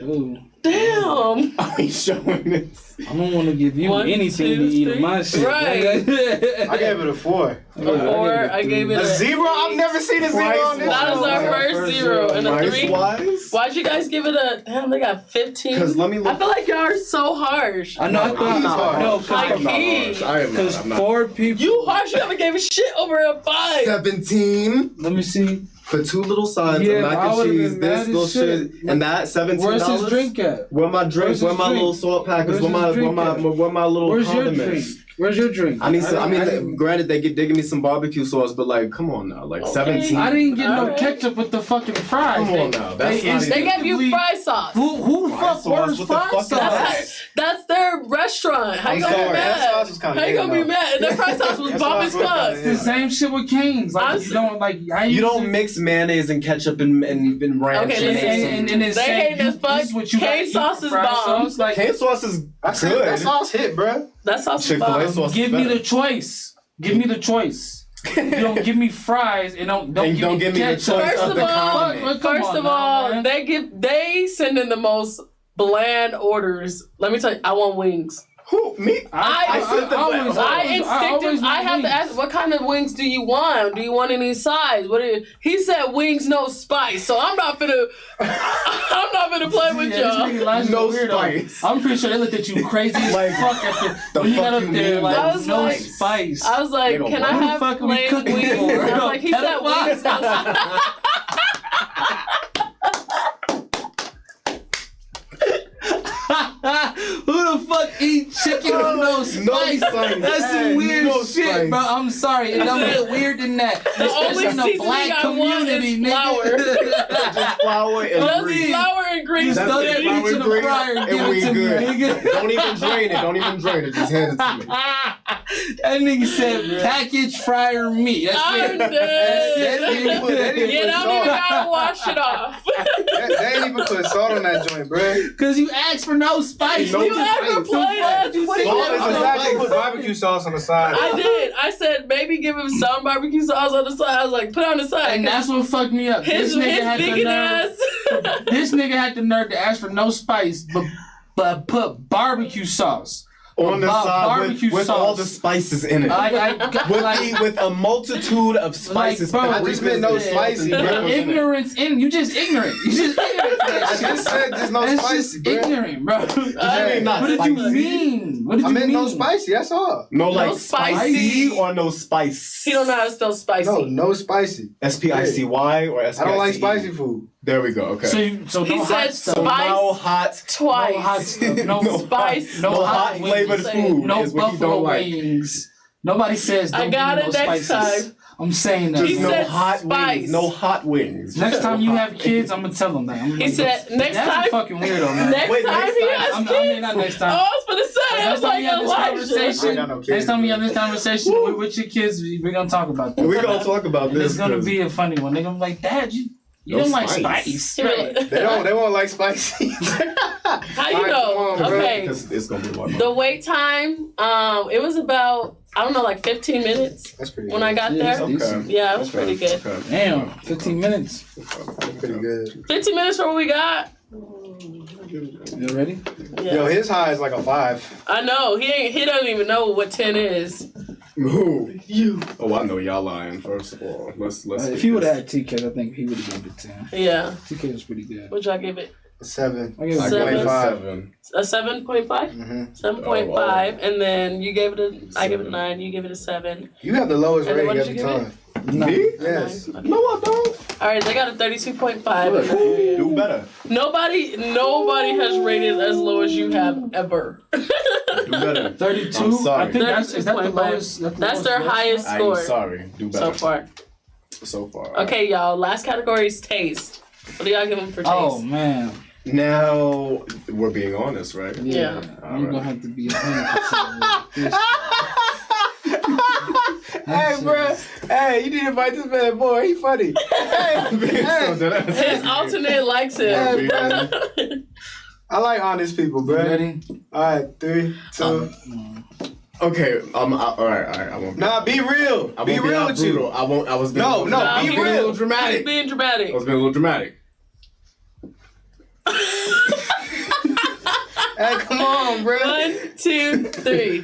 Ooh. Damn. Are we showing this? I don't want to give you 1, anything 2, to eat 3. of my shit. Right. I gave it a 4. A 4, I gave it A 0? I've never seen a 0 on this. That is our first 0 and a 3. Price-wise? Why'd you guys give it a? Damn, they got 15. Because let me look. I feel like y'all are so harsh. I know. I I'm thought not no, harsh. I'm not Key. harsh. I am because not. I'm not. 4 people. You harsh. You haven't gave a shit over a 5. 17 Let me see. for 2 little sides Yeah, of mac I and would've cheese, been this mad little as shit, shit. and that $17. Where's his drink at? Where my drink? Where's Where his my drink? little salt packets? Where's Where my his drink at? where my little Where's your drink? condiments? Where's your drink? I mean, didn't- granted, they give me some barbecue sauce, but like, come on now, like Okay. 17. I didn't get no Alright. ketchup with the fucking fries. Come on now, that's not They gave you instinctively- fry sauce. Who the Fry fuck sauce? orders What the fry fuck is sauce? that? That's their restaurant. How you I'm gonna be sorry, that mad? sauce was kinda How you good, gonna be though. mad? And that fry sauce was That bomb sauce as was fuck. kinda It's the same shit with Cane's. Like Honestly. you don't like. I You used don't to- mix mayonnaise and ketchup and ranch. Okay, and listen. and it's They saying hate as fuck. this is what you Cane gotta eat sauce for is fried bomb. sauce. Like, Cane sauce is That good. sauce hit, bruh. That sauce is Chick-fil-A bomb. sauce. give me better. the choice. Give me the choice. You don't give me fries and don't And give me the ketchup. choice First of of the all, condiment. Come First on of now, all, man. they send in the most bland orders. Let me tell you, I want wings. Who me? I said the always- best. I always instinctively, I want have to wings. ask, what kind of wings do you want? Do you want any size? He said wings, no spice. So I'm not finna play with Yeah, this y'all. nigga Elijah's No a weirdo. spice. I'm pretty sure they looked at you crazy as Like, fuck after the when you got fuck up you there mean like I was no like- spice. I was like, Nigga, can what I the have fuck are we plain cooking wings? for? I was like, he said Pedophile? wings, no Who the fuck eat chicken with no spice? spice. That's some Hey, weird no shit, spice. bro. I'm sorry. It don't get weird than that. only Especially in the seasoning black I want community, is nigga. Just flour and Just grease. flour and grease. Just That's throw it, that flour bitch in and the grease, fryer and and give we it to me, good. nigga. Don't even drain it. Don't even drain it. Just hand it to me. That nigga said packaged fryer meat. That's I'm it. dead. They didn't put You don't even salt. gotta wash it off. They ain't even put salt on that joint, bruh. Cause you asked for no spice. No You ever spice. played us? What do you Salt is want? exactly put barbecue sauce on the side. I did. I said maybe give him some barbecue sauce on the side. I was like, put it on the side. And that's what fucked me up. his This nigga had the vegan nerve. ass. This nigga had the nerve to ask for no spice, but put barbecue sauce On the side barbecue with all the sauce. spices in it. With a multitude of spices. bro, I just meant no spicy, bro. Ignorance in you just ignorant. You just ignorant. For that I shit. just said just no That's spicy, just bruh. ignorant, bro. mean not What did you spicy? mean? What did I you meant mean? no spicy, that's all. No, like No spicy spicy. or no spice. He don't know how to spell spicy. No spicy. SPICY or SPICE. I don't like spicy food. There we go. Okay. So He no said hot stuff. So spice no hot, twice. No hot stuff. No, no spice. No no hot hot wings. flavored food No is what you buffalo don't like. wings. Nobody says don't I got give me it no next spices. time. I'm saying that. He Just no said hot spice. wings. No hot wings. Next Just time no you hot have kids, I'm gonna tell them that. I'm He like, said next that's time. a fucking weirdo, man. Next Wait, time next he time. has I kids. mean, not next time. Oh, I was gonna say. I Next was time like we have this Elijah. conversation, I ain't got no kids, next time we have man. this conversation with your kids, we're gonna talk about that. We're gonna talk about And this. it's gonna 'cause be a funny one. They're gonna be like, Dad, you No don't like spice. spice. He really- They won't like spicy. How you Alright, know? come on, bro. Okay. Because it's gonna be one. The wait time, it was about, I don't know, like 15 minutes That's pretty when good. I got Yeah, there. it's Okay. Yeah, it was pretty good. Okay. Damn, 15 minutes. That's pretty good. 15 minutes for what we got. You ready? Yeah. Yo, his high is like a 5. I know. He doesn't even know what 10 is. Who? You. Oh, I know y'all lying. First of all, let's. If he would have had TK, I think he would have given it 10. Yeah. TK was pretty good. What'd y'all give it? A 7. I gave it I Seven. gave it 7. A 7.5? Mm-hmm. 7.5. And then you gave it a. I gave it a 9. You gave it a 7. You have the lowest And then rating what did every you give time. Me? Yes. Okay. No, I don't. All right, they got a 32.5. Do better. Nobody has rated as low as you have ever. Do better. 32. I'm sorry. I think is that the 32.5. lowest? That's their highest I'm score sorry. Do better. so far. So far. Okay, y'all. Last category is taste. What do y'all give them for taste? Oh man. Now we're being honest, right? Yeah. I'm gonna have to be 100%. Hey, bro. Hey, you need to invite this man, boy. He funny. His alternate likes him. Hey, bro. I like honest people, bro. Ready? All right, 3, 2. Okay. All right. I won't. Nah, be real. I won't Be real that with you. brutal. I won't. I was being No, Nah, be he a real. little He's dramatic. being dramatic. I was being a little dramatic. Hey, come on, bro. 1, 2, 3.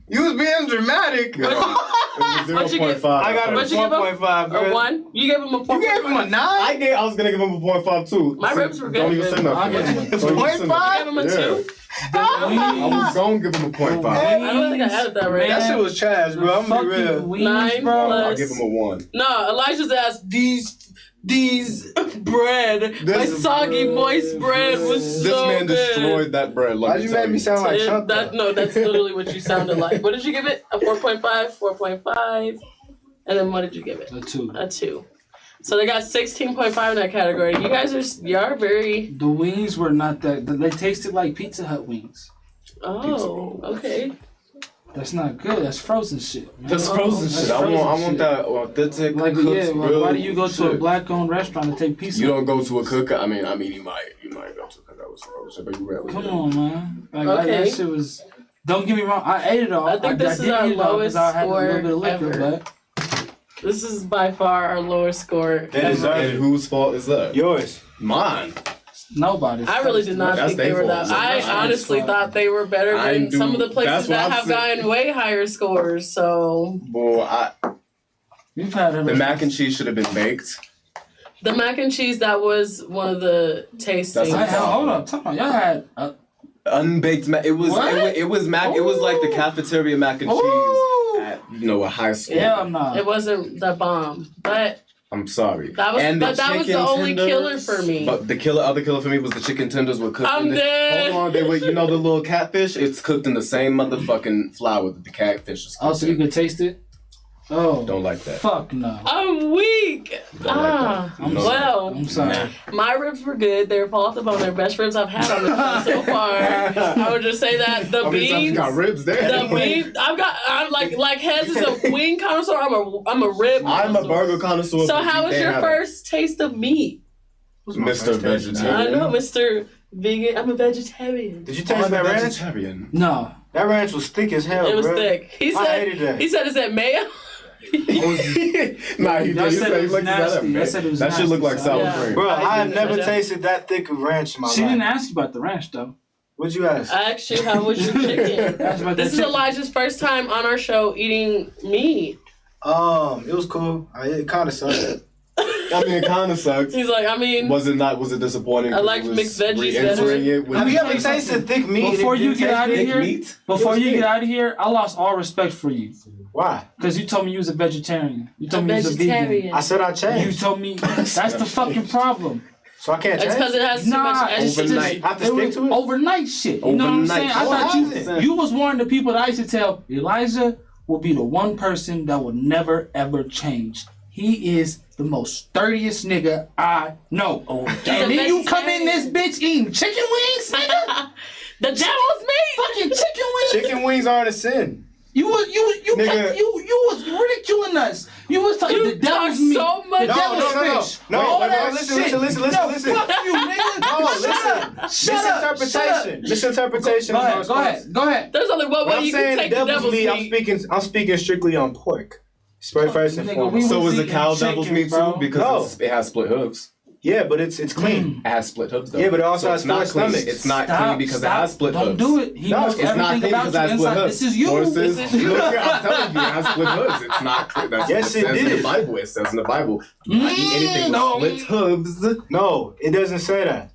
You was being dramatic. It was What'd you give? 0.5. I got a What'd you give him? 4.5, bro. A 1? You gave him a 4. You gave him a 9? I was gonna give him a 0.5 too. My ribs were good. Don't even say nothing. I gave him a Don't even say 0.5? nothing. Give him a 2. I was gonna give him a 0.5. I don't think I had it that right. That shit was trash, bro. I'm gonna be real. Fucking wings, 9 bro. I'll plus. give him a 1. No, Elijah's asked these bread, my soggy moist bread was This so man good. destroyed that bread. Why'd you make me sound like Trump? That's literally what you sounded like. What did you give it? A 4.5, 4.5, and then what did you give it? A 2. A 2. So they got 16.5 in that category. You guys are very. The wings were not that. They tasted like Pizza Hut wings. Oh, okay. That's not good. That's frozen shit. Man. That's frozen That's shit. I frozen want shit. that authentic. Like cooked, yeah, real why do you go to a shit. black-owned restaurant and take pizza? You don't go to a cookout. I mean, you might go to a cookout with some frozen shit, but you rarely. Come do. on, man. Like Okay. that shit was. Don't get me wrong. I ate it all. I think this is our lowest I had a little score bit of liquor, ever. but This is by far our lowest score. They deserve And it. whose fault is that? Yours. Mine. nobody's. I really did not That's think they were their that. fault. I That's honestly fault. thought they were better I than do- some of the places that's what that I'm have saying. gotten way higher scores. So Boy, We've had the mac and cheese should have been baked. the mac and cheese, that was one of the tastings. That's a problem. Hold up, talk about y'all had. Unbaked mac. It was What? it was mac. It was like the cafeteria mac and Ooh. cheese at a high school. Hell no. It wasn't the bomb, but I'm sorry. that was And that was the chicken only killer tenders, for me. But the other killer for me was the chicken tenders were cooked. I'm in dead. Hold on, they were. The little catfish. It's cooked in the same motherfucking flour that the catfish is cooked Oh, so you in. could taste it? Oh. Don't like that. Fuck no. I'm weak. Don't like that. I'm No. Well, I'm sorry. my ribs were good. They were fall off the bone. They're best ribs I've had on the show so far. I would just say that the How many times you beans. got ribs there? The beef, I'm like Hez is a wing connoisseur. I'm a rib. I'm a connoisseur. burger connoisseur. So but how you was can't your have it. first taste of meat? Mr. Vegetarian? I know, Mr. Vegan. I'm a vegetarian. Did you I'm taste a that ranch? vegetarian. No. That ranch was thick as hell, It was bro. thick. He I said. hated that. He said, "Is that mayo?" Nah, he Y'all did. He said said it he was looked at nasty. that. Y'all said it was That shit looked like nasty, sour so- cream. Bro, I have didn't never say that. tasted that thick of ranch in my She life. didn't ask you about the ranch though. What'd you ask? I asked you, "How was your chicken?" Asked about This that is chicken. Elijah's first time on our show eating meat. It was cool. It kind of sucked. I mean, it kind of sucked. He's like, I mean, Was it disappointing? I liked It was mixed veggies re-entering better. it with Have you ever tell you something. tasted thick meat? and it Before you didn't get taste out of thick? here, meat? before It was you thick. get out of here, I lost all respect for you Why? because you told me you was a vegetarian. You a told me you was a vegan. vegetarian. I said I You changed. told me that's the fucking problem. So I can't It's change? because it has too Nah, much it's just overnight. I have to it stick was to it? overnight shit. You know what I'm Overnight saying? I shit. thought What happened? you was one of the people that I used to tell Elijah will be the one person that will never ever change. He is the most sturdiest nigga I know. a And then you come in vegetarian. this bitch eating chicken wings, nigga. The devil's meat. Fucking chicken wings. Chicken wings aren't a sin. You Nigga. was ridiculing us. You was talking You the devil's talk meat. so much The No, devil's no, no, no. fish. No, all no, that listen, shit. listen, No, listen. fuck you, nigga. No, Shut listen. up. Shut up. Misinterpretation. Misinterpretation Go is my ahead. Go response. ahead. Go ahead. There's only one When way I'm you can saying take the devil's devil's meat, meat. I'm speaking strictly on pork. Straight first and Nigga, foremost. we So was was the eating cow chicken, devil's meat bro. too? Because it has split hooves. Yeah, but it's clean. It has split hooves though. Yeah, but it also has it's not four clean. stomachs. It's not clean because it has split hooves. Don't do it. He knows it's not everything clean about because you it has split inside. hooves. This is you. Horses, This is you. look, I'm telling you, it has split hooves. It's not clean. That's Yes, what it says it in is. the Bible. It says in the Bible, do not eat anything No. with split hooves. No, it doesn't say that.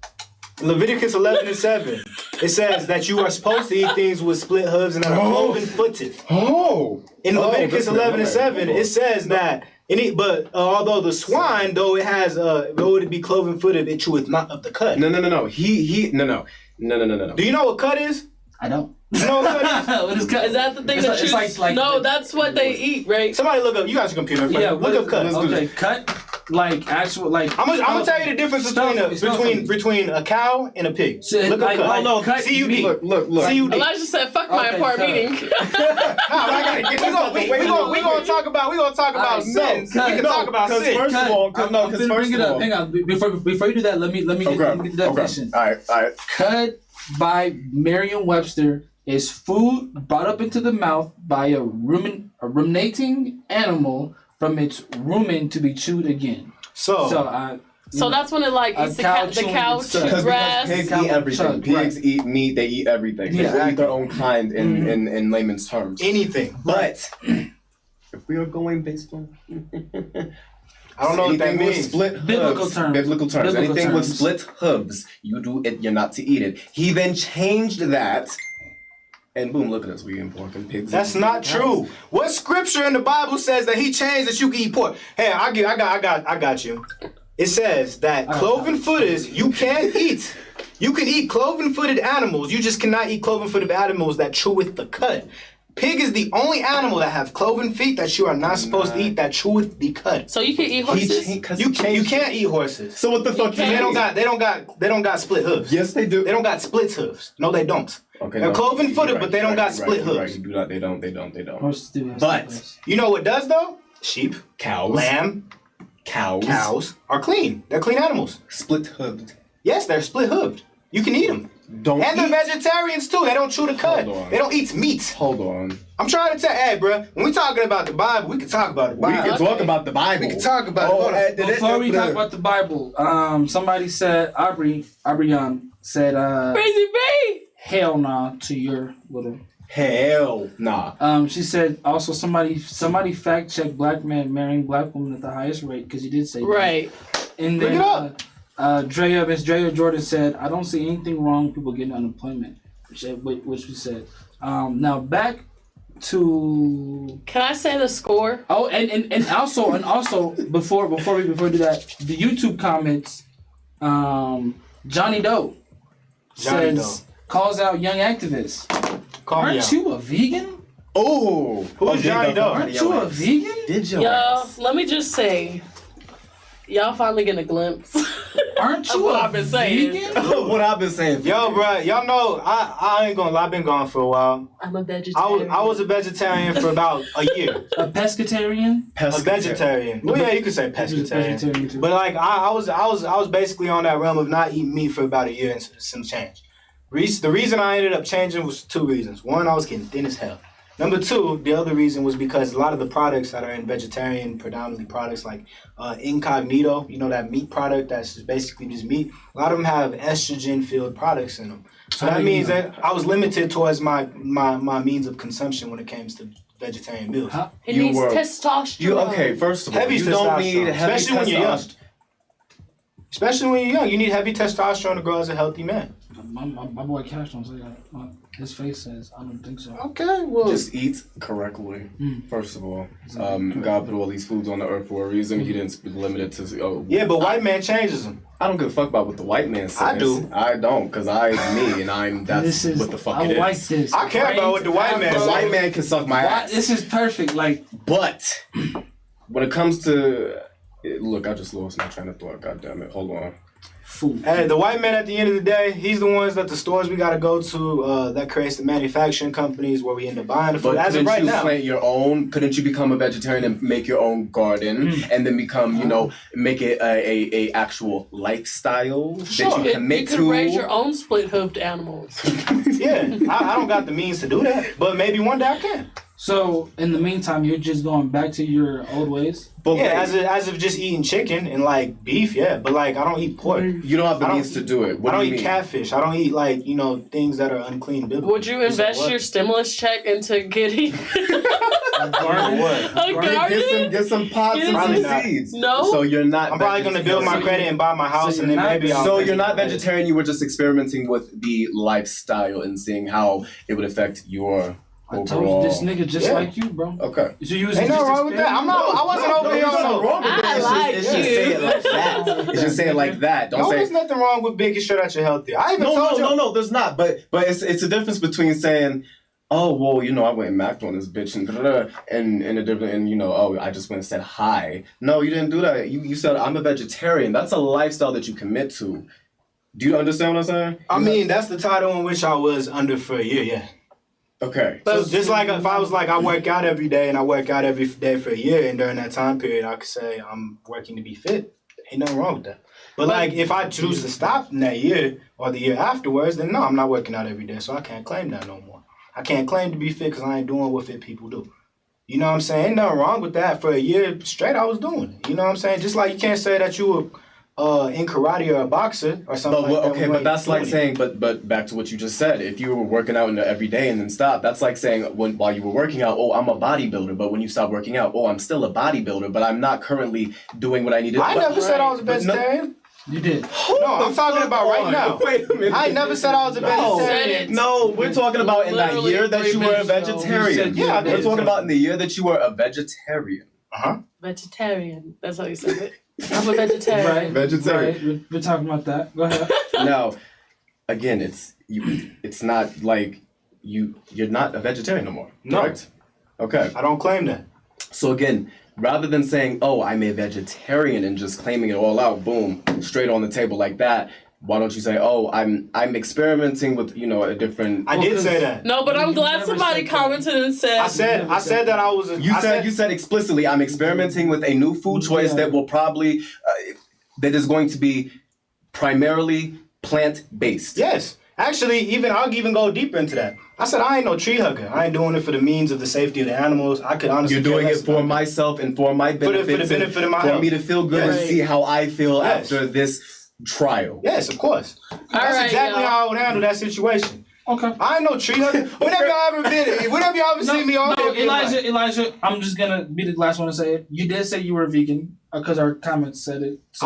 Leviticus 11:7. It says that you are supposed to eat things with split hooves and that are cloven-footed. Oh. In Leviticus that's 11:7, it says that although the swine, though it be cloven-footed, it cheweth not of the cud. No. No. Do you know what cud is? I don't. You know what cud is? What is cut? Is that the thing It's that like- you... it's like- no, that's what they eat, right? Somebody look up. You got your computer in front. Yeah, Look up cud. Okay, cut like actual like. I'm gonna tell you the difference between a cow and a pig. So, Look up like- cud. like No, cut CUD. meat. Look. CUD. Elijah said, "Fuck my Okay, apart cut. meeting." We gonna talk about sins. We can talk about sin. First of all, I'm gonna bring it up. Hang on, before you do that, let me get the definition. All right. Cud by Merriam-Webster is food brought up into the mouth by a ruminating animal from its rumen to be chewed again. So So that's when it like A eats the cow cow chewing chew Because grass. pigs Cow- eat everything. chug, Pigs right. eat meat. They eat everything. Yeah. They eat their own kind in layman's terms. anything. But if we are going based on I don't know what that anything with means. split Biblical hooves, terms. biblical terms. Biblical Anything with terms. split hooves, you do it. You're not to eat it. He then changed that, and boom! Look at us. We eating pork and pigs. That's not true. What scripture in the Bible says that he changed that you can eat pork? Hey, I got you. It says that cloven-footed you can eat. You can eat cloven-footed animals. You just cannot eat cloven-footed animals that cheweth the cud. Pig is the only animal that have cloven feet that you are not supposed to eat that cheweth the cud. So you can eat horses. You can't eat horses. So what the fuck? They don't got split hooves. Yes, they do. They don't got split hooves. No, they don't. Okay, They're no, cloven-footed, you're but they don't got you're split you're hooves. You do not. They don't. Horses do have But- split hooves. You know what does though? Sheep, Cows. lamb, cows are clean. They're clean animals. Split hooved. Yes, they're split hooved. You can eat them. Don't And they're eat. vegetarians too. They don't chew the cud. Hold on. They don't eat meat. Hold on. I'm trying to tell, hey, bro, when we talking about the Bible, we can talk about the We Bible. can talk about the Bible. We can talk about it. Before we talk about the Bible, somebody said Aubrion said Crazy B. hell nah to your little. Hell nah. She said also somebody fact check black man marrying black women at the highest rate because he did say that. Right. And Look then it up. Miss Drea Jordan said, I don't see anything wrong with people getting unemployment, which we said. Now back to Can I say the score? and also before we do that, the YouTube comments, Johnny Doe says calls out young activists. Aren't you a vegan? Oh. Who's Johnny Doe? Aren't you a vegan? Did you? Y'all, let me just say, y'all finally getting a glimpse. Aren't Of you what a I've been saying. vegan? What I've been saying. Yo, bro, y'all know I ain't gonna lie. I've been gone for a while. I'm a vegetarian. I was a vegetarian for about a year. A pescatarian? A vegetarian. Well, yeah, you could say pescatarian. Vegetarian too. But like I was basically on that realm of not eating meat for about a year and some change. The reason I ended up changing was two reasons. One, I was getting thin as hell. Number two, the other reason was because a lot of the products that are in vegetarian, predominantly products like Incognito, you know, that meat product that's basically just meat, a lot of them have estrogen-filled products in them. So that means that I was limited towards my means of consumption when it comes to vegetarian meals. He You needs were- testosterone. Okay, first of all, Heavy you don't need testosterone, heavy especially when you're young. testosterone. Especially when you're young, you need heavy testosterone to grow as a healthy man. My boy Cash don't say that. His face says, I don't think so. Okay, well, Just eat correctly. First of all, God put all these foods on the earth for a reason. He didn't limit it to. Oh, yeah, but white man changes them. I don't give a fuck about what the white man says. I do. I don't, cause I'm me, and that's This is, what the fuck I it like is. this. I care about what the white man The says. white man can suck my ass. This is perfect. Like, But when it comes to look, I just lost my train of thought. God damn it! Hold on. food. Hey, the white man at the end of the day, he's the ones that the stores we gotta go to that creates the manufacturing companies where we end up buying the food. But As of couldn't right you now, plant your own? Couldn't you become a vegetarian and make your own garden and then become, make it a actual lifestyle that you You commit could to? raise your own split-hoofed animals. yeah, I don't got the means to do that, but maybe one day I can. So in the meantime, you're just going back to your old ways. But Yeah, as of just eating chicken and like beef, yeah. But like I don't eat pork. you don't have the I don't means to do it. What I don't do you eat mean? catfish. I don't eat like things that are unclean. Biblically. Would you invest your stimulus check into getting What? a garden? Get some pots and Probably some not. seeds. No? So you're not. I'm probably gonna build my credit and buy my house, So and then you're not- maybe I'll. So you're not vegetarian. You were just experimenting with the lifestyle and seeing how it would affect your I told overall. you this nigga just Yeah. like you, bro. Okay. So you was Ain't just nothing wrong with that. I'm not. I wasn't over here on no. wrong with I it. like It's just you. say it like that. It's just say it like that. Don't No, say. there's nothing wrong with making sure that you're healthy. I even told you. No. There's not. But it's a difference between saying, oh well, I went and macked on this bitch and a different oh I just went and said hi. No, you didn't do that. You said I'm a vegetarian. That's a lifestyle that you commit to. Do you understand what I'm saying? I mean, that's the title in which I was under for a year. Yeah. Okay. So just like if I was like I work out every day and I work out every day for a year, and during that time period I could say I'm working to be fit. Ain't nothing wrong with that. But like if I choose to stop in that year or the year afterwards, then no, I'm not working out every day, so I can't claim that no more. I can't claim to be fit because I ain't doing what fit people do. You know what I'm saying? Ain't nothing wrong with that. For a year straight, I was doing it. You know what I'm saying? Just like you can't say that you were in karate or a boxer or something like that. Okay, but that's like saying, but back to what you just said. If you were working out every day and then stop, that's like saying while you were working out, oh, I'm a bodybuilder. But when you stop working out, oh, I'm still a bodybuilder, but I'm not currently doing what I need to do. I never said I was a vegetarian. You did. No, I'm talking about right now. Wait a minute. I never said I was a vegetarian. No, we're talking about in that Literally year that 3 you were a minutes ago, vegetarian. you said you Yeah, I were We're talking about in the year that you were a vegetarian. Vegetarian. That's how you said it. I'm a vegetarian. Right. Vegetarian. Right. We're talking about that. Go ahead. Now, again, it's not like you're not a vegetarian no more. No. Correct? Okay. I don't claim that. So again, rather than saying, oh, I'm a vegetarian and just claiming it all out, boom, straight on the table like that, why don't you say, oh, I'm experimenting with, a different... I did say that. No, but I'm You glad never somebody said that. commented and said. I said that I was a... You said explicitly, I'm experimenting with a new food choice Yeah. that will probably, that is going to be primarily plant-based. Yes. Actually, I'll even go deeper into that. I said I ain't no tree hugger. I ain't doing it for the means of the safety of the animals. I could honestly You're doing care it less for about that. myself and for my benefits. For the benefit of my for health. me to feel good and Yes. see how I feel Yes. after this trial. Yes, of course. That's right, exactly y'all. how I would handle that situation. Okay. I ain't no tree hugger. Whenever y'all ever seen me on No, here, Elijah, I'm just gonna be the last one to say it. You did say you were vegan because our comments said it. So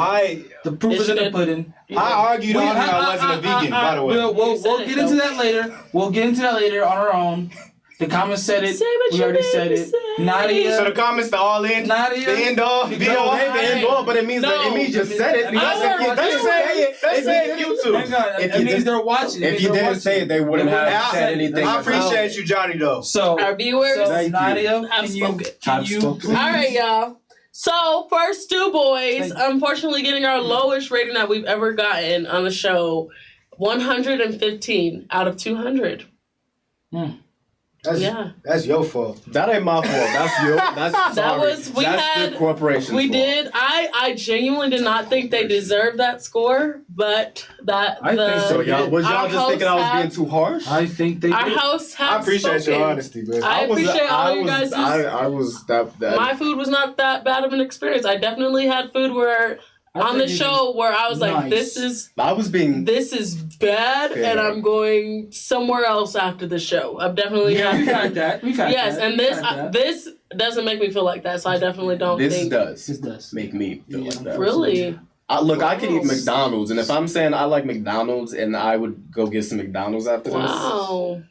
the proof Yes, is in you the did. pudding. I argued on how I wasn't a vegan, by the way. We'll said it, get into though. that later. We'll get into that later on our own. The comments said it. Say what We you already need said to it. say. Nadia. So the comments, the all in, Nadia. the end all, be No, all. it ain't the end all, but it means that it means you said it. Because Our if you didn't say it, Let's say if it, you- YouTube. Hang on. If It you means did- they're watching. It if means you they're didn't watching. say it, they wouldn't have said anything. I about it. appreciate you, Johnny, though. So Our viewers. So Thank you. Nadia, Have can you spoken. Have please? spoken. All right, y'all. So, first two boys, Thank unfortunately getting our lowest rating that we've ever gotten on the show, 115 out of 200. That's your fault. That ain't my fault. That's you. That's That sorry. was- we That's had- the corporation's We fault. did. I genuinely did not think they deserved that score, but that I think So y'all was our y'all just thinking I was hosts being too harsh? I think they our did. hosts have I appreciate spoken. your honesty, man. I appreciate all you guys. I was that. My food was not that bad of an experience. I definitely had food where on the show where I was like, Nice. I was being. this is bad, Fair. and I'm going somewhere else after the show. I've definitely Yeah, we've had had that. We've had yes, that. and We've this had that. this doesn't make me feel like that, so I definitely don't This think does This does. make me feel Yeah. like that. really. Look, I could eat Gross. McDonald's, and if I'm saying I like McDonald's, and I would go get some McDonald's after Wow.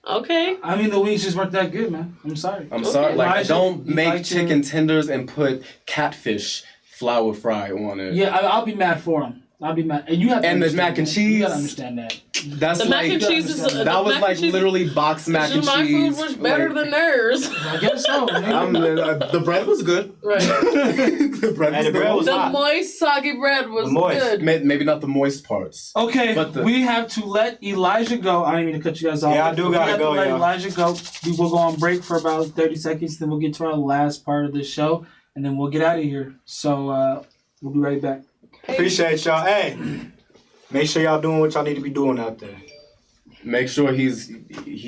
Okay. I mean, the wings just weren't that good, man. I'm sorry. this. I'm sorry. Like, Elijah, don't you make like to- chicken tenders and put catfish flour fry on it. Yeah, I'll be mad for him. I'll be mad. And you have to And the understand mac and that. cheese. You gotta understand that. That's The mac like and cheese is that that was mac like and cheese- literally boxed mac and my cheese. food was better like, than theirs. I guess so. nigga. the bread was good. Right. The bread And was the bread good. was The hot. moist, soggy bread was The moist. good. Maybe not the moist parts. Okay, But the- we have to let Elijah go. I didn't mean to cut you guys off. Yeah, I do We gotta have go, to let y'all. Elijah go. We will go on break for about 30 seconds, then we'll get to our last part of the show, and then we'll get out of here. So we'll be right back. Appreciate y'all. Hey, make sure y'all doing what y'all need to be doing out there. Make sure he's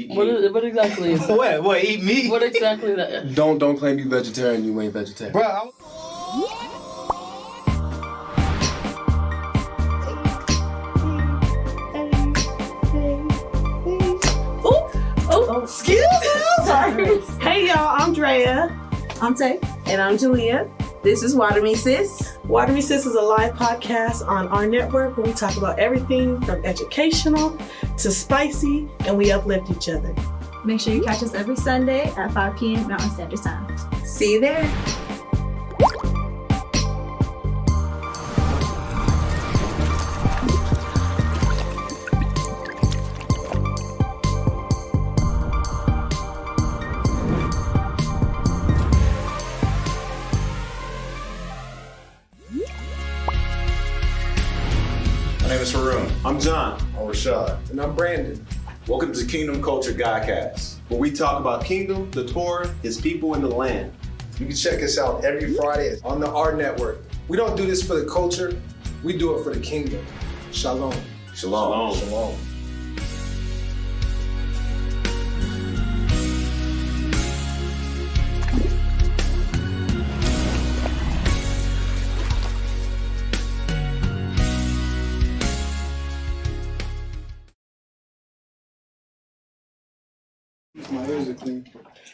What exactly is that? What? Eat meat? What exactly that? Don't claim you vegetarian. You ain't vegetarian. Bro, Oh, excuse me. Sorry. Hey y'all, I'm Drea. I'm Tay. And I'm Julia. This is Water Me Sis. Water Me Sis is a live podcast on our network where we talk about everything from educational to spicy, and we uplift each other. Make sure you catch us every Sunday at 5 p.m. Mountain Standard Time. See you there. My name is Haroon. I'm John. I'm Rashad. And I'm Brandon. Welcome to Kingdom Culture Godcast, where we talk about kingdom, the Torah, his people, and the land. You can check us out every Friday on the R Network. We don't do this for the culture, we do it for the kingdom. Shalom. Shalom. Shalom.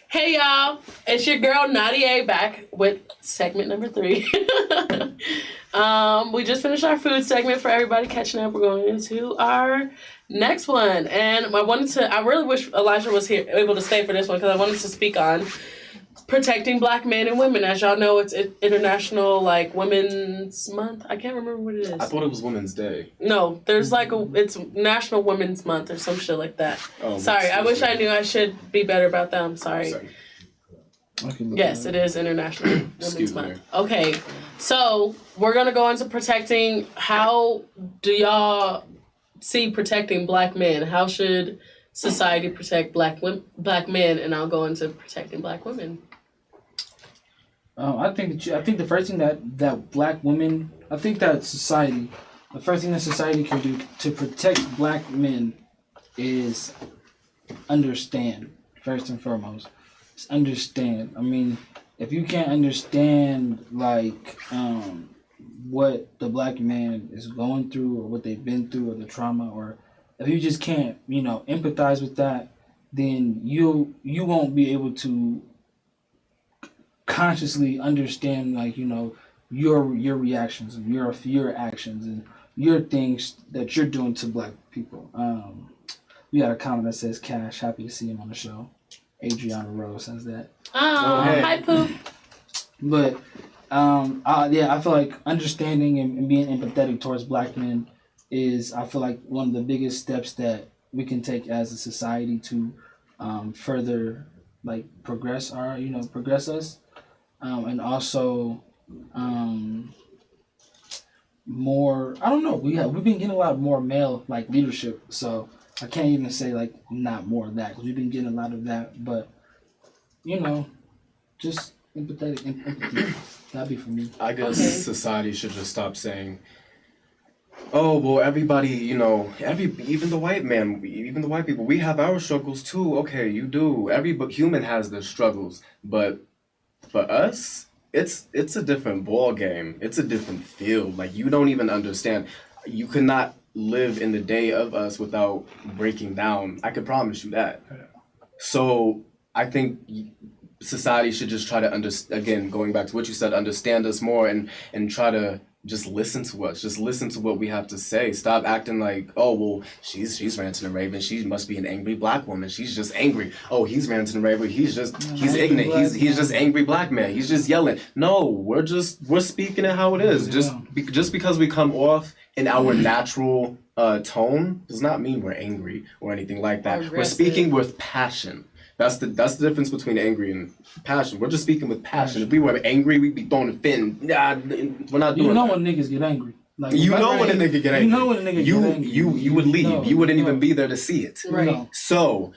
Hey y'all, it's your girl Nadia back with segment number 3. We just finished our food segment for everybody catching up. We're going into our next one, and I really wish Elijah was here, able to stay for this one, because I wanted to speak on protecting Black men and women. As y'all know, it's International Women's Month. I can't remember what it is. I thought it was Women's Day. No, there's it's National Women's Month or some shit like that. Oh, sorry, I wish I knew. I should be better about that. I'm sorry. Yes, it is International Women's Month. Okay, so we're gonna go into protecting. How do y'all see protecting Black men? How should society protect Black men? And I'll go into protecting Black women. I think the first thing that Black women, I think that society, the first thing that society can do to protect Black men is understand, first and foremost. Just understand. I mean, if you can't understand what the Black man is going through or what they've been through or the trauma, or if you just can't, empathize with that, then you won't be able to consciously understand your reactions and your actions and your things that you're doing to Black people. We got a comment that says, "Cash, happy to see him on the show." Adriana Rose says that. Oh, hey. Hi, Poop. But I feel like understanding and being empathetic towards Black men is, I feel like, one of the biggest steps that we can take as a society to further progress us, and also more. I don't know. We've been getting a lot more male leadership, so I can't even say not more of that, because we've been getting a lot of that. But just empathy. That'd be for me. I guess society should just stop saying, "Oh, well, everybody, even the white man, even the white people, we have our struggles too." Okay, you do. Every human has their struggles, but for us, it's a different ball game. It's a different field. You don't even understand. You cannot live in the day of us without breaking down. I can promise you that. So I think society should just try to again, going back to what you said, understand us more and try to just listen to us. Just listen to what we have to say. Stop acting like, "Oh, well, she's ranting and raving. She must be an angry Black woman. She's just angry. Oh, he's ranting and raving. He's ignorant. He's just angry Black man. He's just yelling." No, we're speaking it how it is. Just because we come off in our natural tone does not mean we're angry or anything like that. We're speaking with passion. That's the difference between angry and passion. We're just speaking with passion. If we were angry, we'd be throwing a fin. Nah, we're not doing that. When niggas get angry. When a nigga get angry. When a nigga get angry. You would leave. You wouldn't even be there to see it. Right. So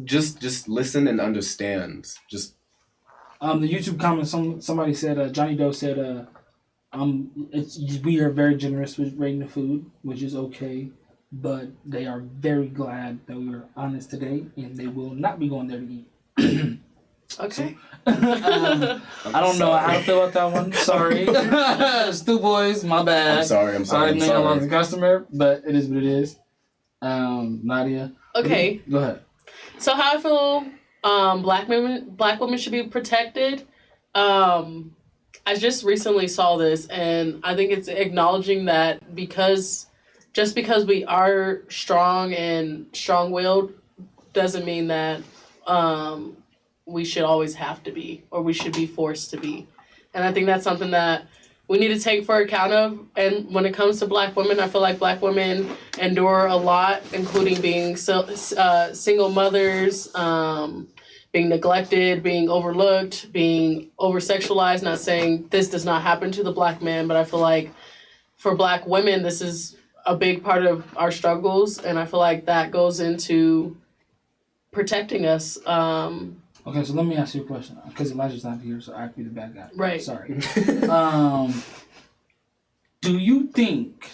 just listen and understand. Just the YouTube comment, somebody said, Johnny Doe said, we are very generous with rating the food, which is okay. but they are very glad that we were honest today, and they will not be going there to eat. Okay. I don't know how to feel about that one. Sorry. Stu Boys, my bad. I'm sorry. I lost the customer, but it is what it is. Nadia. Okay. Go ahead. So how I feel black women should be protected. I just recently saw this, and I think it's acknowledging that just because we are strong and strong-willed doesn't mean that we should always have to be, or we should be forced to be. And I think that's something that we need to take for account of. And when it comes to black women, I feel like black women endure a lot, including being single mothers, being neglected, being overlooked, being over-sexualized. Not saying this does not happen to the black man, but I feel like for black women, this is a big part of our struggles. And I feel like that goes into protecting us. Okay, so let me ask you a question, because Elijah's not here, so I have to be the bad guy. Right. Sorry. Do you think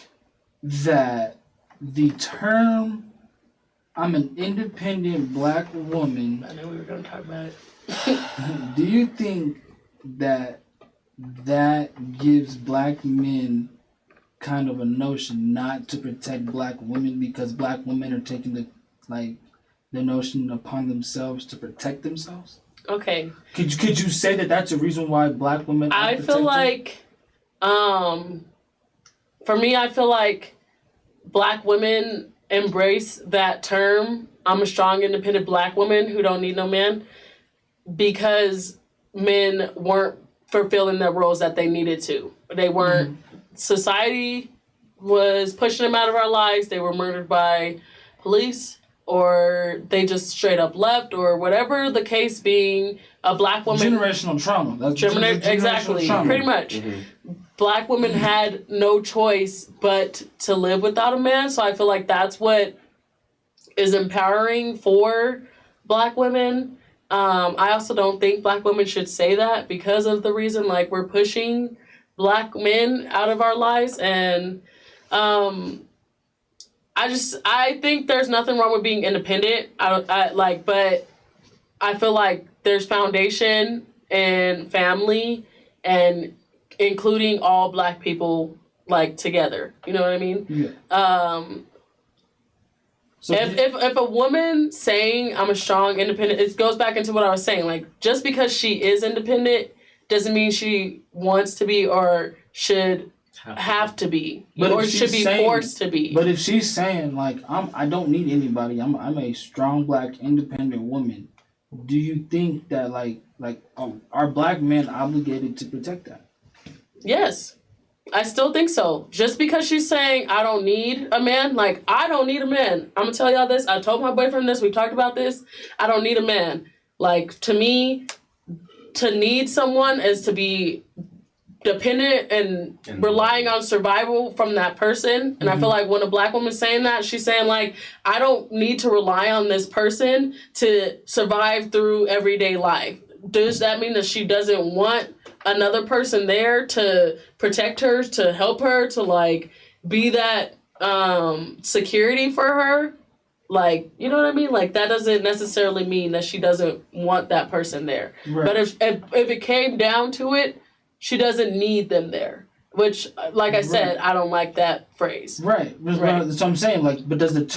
that the term "I'm an independent black woman"? I know we were going to talk about it. Do you think that gives black men kind of a notion not to protect black women because black women are taking the notion upon themselves to protect themselves? Okay. Could you say that that's a reason why black women? I feel like, for me, I feel like black women embrace that term. I'm a strong, independent black woman who don't need no man, because men weren't fulfilling the roles that they needed to. They weren't. Society was pushing them out of our lives. They were murdered by police, or they just straight up left, or whatever the case being. A black woman, generational trauma. That's exactly, trauma. pretty much. Black women had no choice but to live without a man. So I feel like that's what is empowering for black women. I also don't think black women should say that, because of the reason, like, we're pushing black men out of our lives. And I think there's nothing wrong with being independent. But I feel like there's foundation and family, and including all black people, like, together. You know what I mean? Yeah. So if a woman saying I'm a strong, independent, it goes back into what I was saying. Like, just because she is independent doesn't mean she wants to be or should have to be, or should be forced to be. But if she's saying, like, I don't need anybody, I'm a strong black independent woman, do you think that are black men obligated to protect that? Yes, I still think so. Just because she's saying I don't need a man, like, I don't need a man. I'm gonna tell y'all this. I told my boyfriend this. We talked about this. I don't need a man. Like, to me, to need someone is to be dependent and relying on survival from that person. And I feel like when a black woman's saying that, she's saying, like, I don't need to rely on this person to survive through everyday life. Does that mean that she doesn't want another person there to protect her, to help her, to, like, be that security for her? Like, you know what I mean? Like, that doesn't necessarily mean that she doesn't want that person there. Right. But if it came down to it, she doesn't need them there. Which, like I said, I don't like that phrase. Right. That's what I'm saying. Like, but does that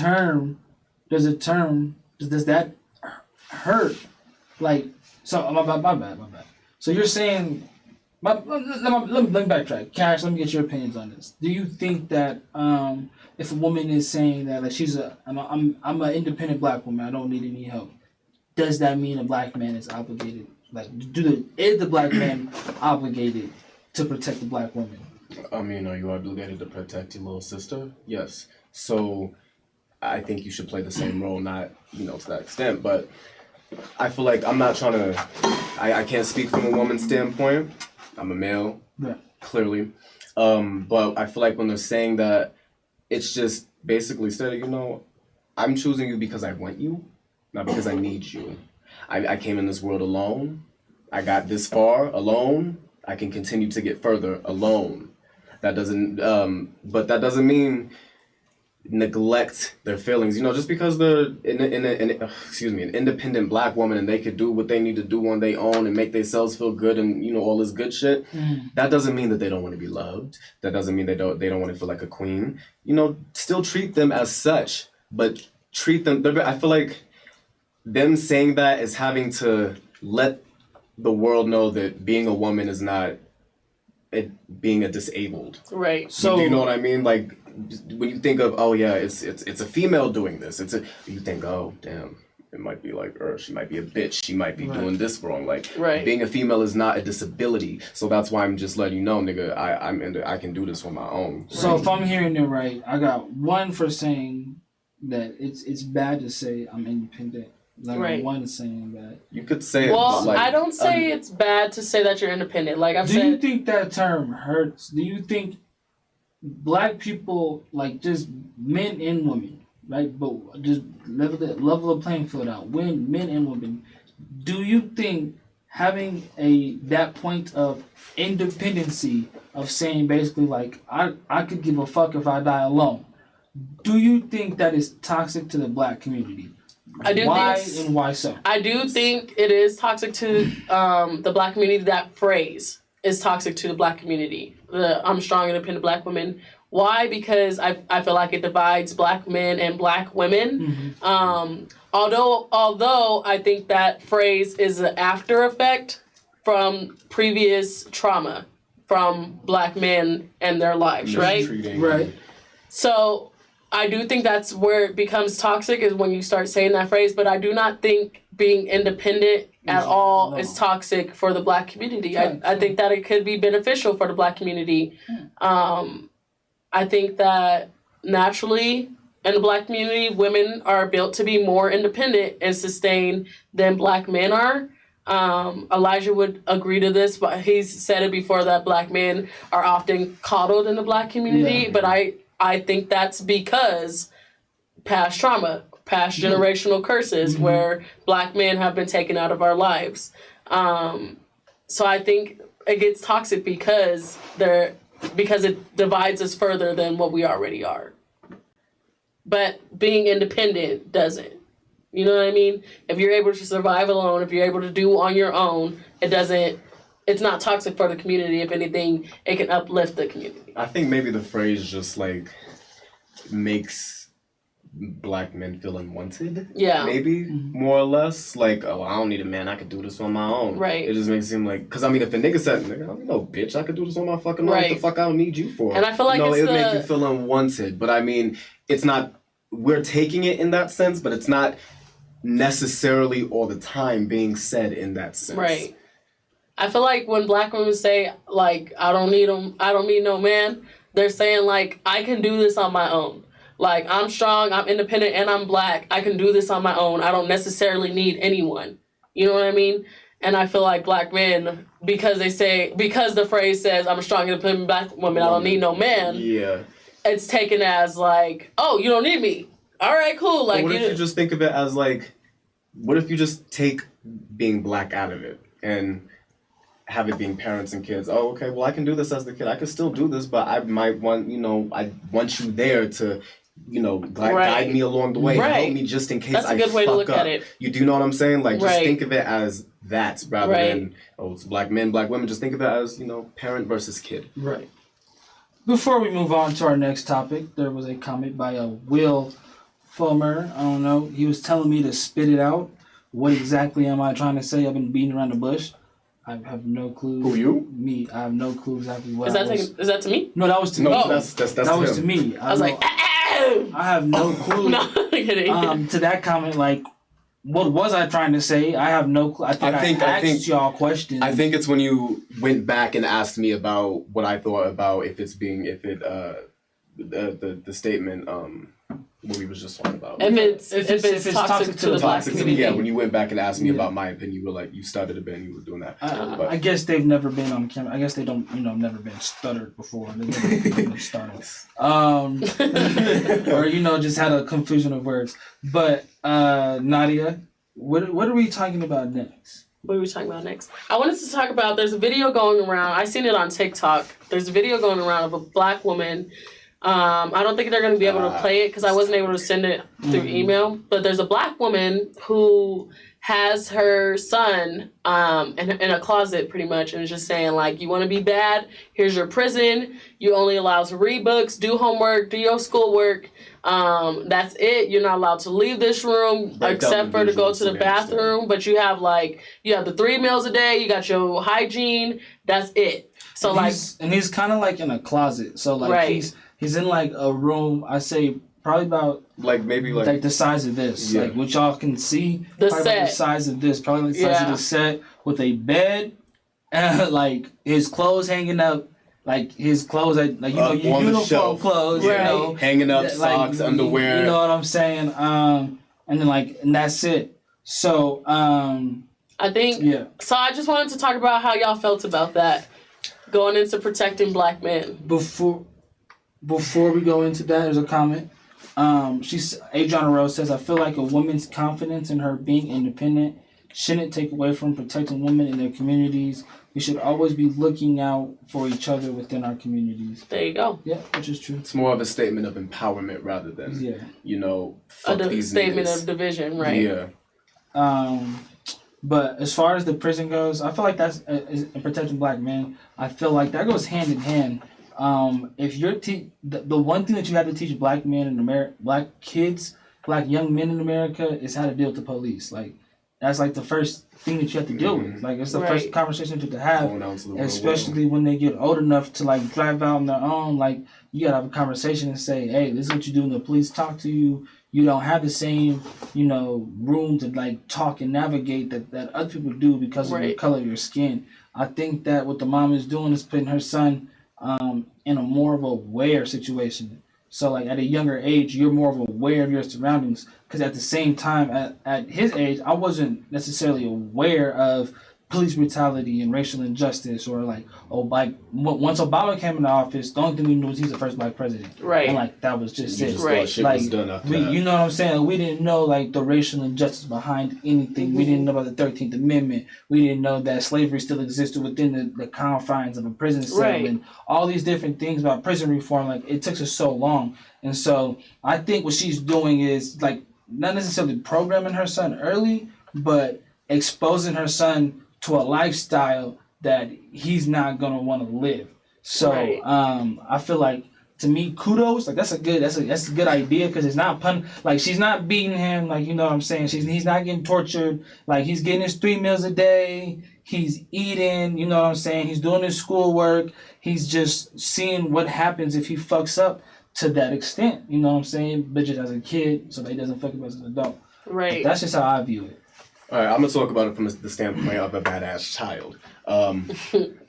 hurt? Like, so my bad. So you're saying, let me backtrack. Cash, let me get your opinions on this. Do you think that if a woman is saying that, like, I'm an independent black woman, I don't need any help, does that mean a black man is obligated? Like, is the black man obligated to protect the black woman? I mean, are you obligated to protect your little sister? Yes. So I think you should play the same role, not, to that extent. But I feel like I'm not trying to, I can't speak from a woman's standpoint. I'm a male, clearly. But I feel like when they're saying that, it's just basically said, I'm choosing you because I want you, not because I need you. I came in this world alone. I got this far alone. I can continue to get further alone. That doesn't, but that doesn't mean neglect their feelings, you know, just because they're an independent black woman and they could do what they need to do on their own and make themselves feel good and, you know, all this good shit. That doesn't mean that they don't want to be loved. That doesn't mean they don't want to feel like a queen. You know, still treat them as such, but treat them. I feel like them saying that is having to let the world know that being a woman is not being a disabled. Right. So do you know what I mean? Like, when you think of, oh yeah, it's a female doing this, you think, oh damn, it might be like, or she might be a bitch, she might be doing this wrong. Like, being a female is not a disability, so that's why I'm just letting you know, nigga, I can do this on my own. So if I'm hearing it right, I got one for saying that it's bad to say I'm independent. Like one is saying that. You could say well, it, like, I don't say it's bad to say that you're independent. Like I've said. Do you think that term hurts? Do you think black people, like just men and women, right? But just level the playing field out. When men and women, do you think having that point of independency of saying basically like I could give a fuck if I die alone? Do you think that is toxic to the black community? I do. And why so? I do think it is toxic to the black community. That phrase is toxic to the black community. I'm strong, independent black woman. Why? Because I feel like it divides black men and black women. Although I think that phrase is an after effect from previous trauma from black men and their lives, right? Right. So I do think that's where it becomes toxic, is when you start saying that phrase, but I do not think being independent at all is toxic for the black community. I think that it could be beneficial for the black community. I think that naturally in the black community, women are built to be more independent and sustained than black men are. Elijah would agree to this, but he's said it before that black men are often coddled in the black community, but I think that's because past trauma, past generational curses where black men have been taken out of our lives. So I think it gets toxic because it divides us further than what we already are. But being independent doesn't. You know what I mean? If you're able to survive alone, if you're able to do on your own, it's not toxic for the community. If anything, it can uplift the community. I think maybe the phrase just like makes black men feel unwanted. Yeah. Maybe more or less. Like, oh, I don't need a man. I could do this on my own. Right. It just makes it seem like, because I mean, if a nigga said, nigga, I'm no bitch, I could do this on my fucking own. What the fuck I don't need you for? And I feel like it would make you feel unwanted. But I mean, it's not, we're taking it in that sense, but it's not necessarily all the time being said in that sense. Right. I feel like when black women say, like, I don't need no man, they're saying, like, I can do this on my own. Like, I'm strong, I'm independent, and I'm black. I can do this on my own. I don't necessarily need anyone. You know what I mean? And I feel like black men, because the phrase says, I'm a strong, independent black woman, I don't need no man. Yeah. It's taken as, like, oh, you don't need me. All right, cool. Like, what if you just think of it as, like, what if you just take being black out of it and have it being parents and kids? Oh, okay, well, I can do this as the kid. I can still do this, but I might want, I want you there to, guide me along the way, help me just in case That's a good way to look at it. You do know what I'm saying? Like, just think of it as that rather than, oh, it's black men, black women. Just think of it as, parent versus kid. Right. Before we move on to our next topic, there was a comment by Will Fulmer. I don't know. He was telling me to spit it out. What exactly am I trying to say? I've been beating around the bush. I have no clue. Who, you? Me. I have no clue exactly what Is that to me? No, that was to me. No, that's that was to me. I was like, I have no clue. No, I'm kidding. To that comment, like, what was I trying to say? I have no clue. I think asked y'all questions. I think it's when you went back and asked me about what I thought about the statement what we was just talking about. If it's toxic to the black community. Yeah, when you went back and asked me about my opinion, you were like, you started a bit and you were doing that. I guess they've never been on camera. I guess they don't, never been stuttered before. They've never been startled. Or, just had a confusion of words. But, Nadia, what are we talking about next? What are we talking about next? I wanted to talk about, there's a video going around. I seen it on TikTok. There's a video going around of a black woman I don't think they're going to be able to play it because I wasn't able to send it through email. But there's a black woman who has her son in a closet pretty much and is just saying, like, you want to be bad? Here's your prison. You only allowed to read books, do homework, do your schoolwork. That's it. You're not allowed to leave this room except for to go to the bathroom. But you have the 3 meals a day. You got your hygiene. That's it. So he's kind of like in a closet. So like he's in like a room. I say probably about maybe the size of this. Like what y'all can see. The probably set. Like the size of this. Probably like the size of the set with a bed and like his clothes hanging up. Like his clothes, your uniform clothes, hanging up socks, underwear. You know what I'm saying? And then and that's it. So I think So I just wanted to talk about how y'all felt about that, going into protecting black men. Before we go into that, there's a comment. Adriana Rose says, "I feel like a woman's confidence in her being independent shouldn't take away from protecting women in their communities. We should always be looking out for each other within our communities." There you go. Yeah, which is true. It's more of a statement of empowerment rather than, a statement of division, right? Yeah. But as far as the prison goes, I feel like that's in protecting black men. I feel like that goes hand in hand. If you're the one thing that you have to teach black men in black young men in America is how to deal with the police. Like that's like the first thing that you have to deal with. Like it's the first conversation that you have to have, especially when they get old enough to like drive out on their own. Like you gotta have a conversation and say, "Hey, this is what you do when the police talk to you. You don't have the same, room to like talk and navigate that other people do because of the color of your skin." I think that what the mom is doing is putting her son in a more of a aware situation. So like at a younger age, you're more of aware of your surroundings. Because at the same time, at his age, I wasn't necessarily aware of police brutality and racial injustice, or once Obama came into office, the only thing we knew was he's the first black president. Right. And that was just it. Shit was done after that. You know what I'm saying? We didn't know the racial injustice behind anything. Mm-hmm. We didn't know about the 13th Amendment. We didn't know that slavery still existed within the confines of a prison cell, and all these different things about prison reform. It took us so long, and so I think what she's doing is not necessarily programming her son early, but exposing her son to a lifestyle that he's not gonna want to live. So I feel like, to me, kudos. That's a good idea, because it's not she's not beating him. You know what I'm saying? He's not getting tortured. He's getting his 3 meals a day. He's eating. You know what I'm saying? He's doing his schoolwork. He's just seeing what happens if he fucks up to that extent. You know what I'm saying? But just as a kid, so that he doesn't fuck up as an adult. Right. But that's just how I view it. All right, I'm gonna talk about it from the standpoint of a badass child.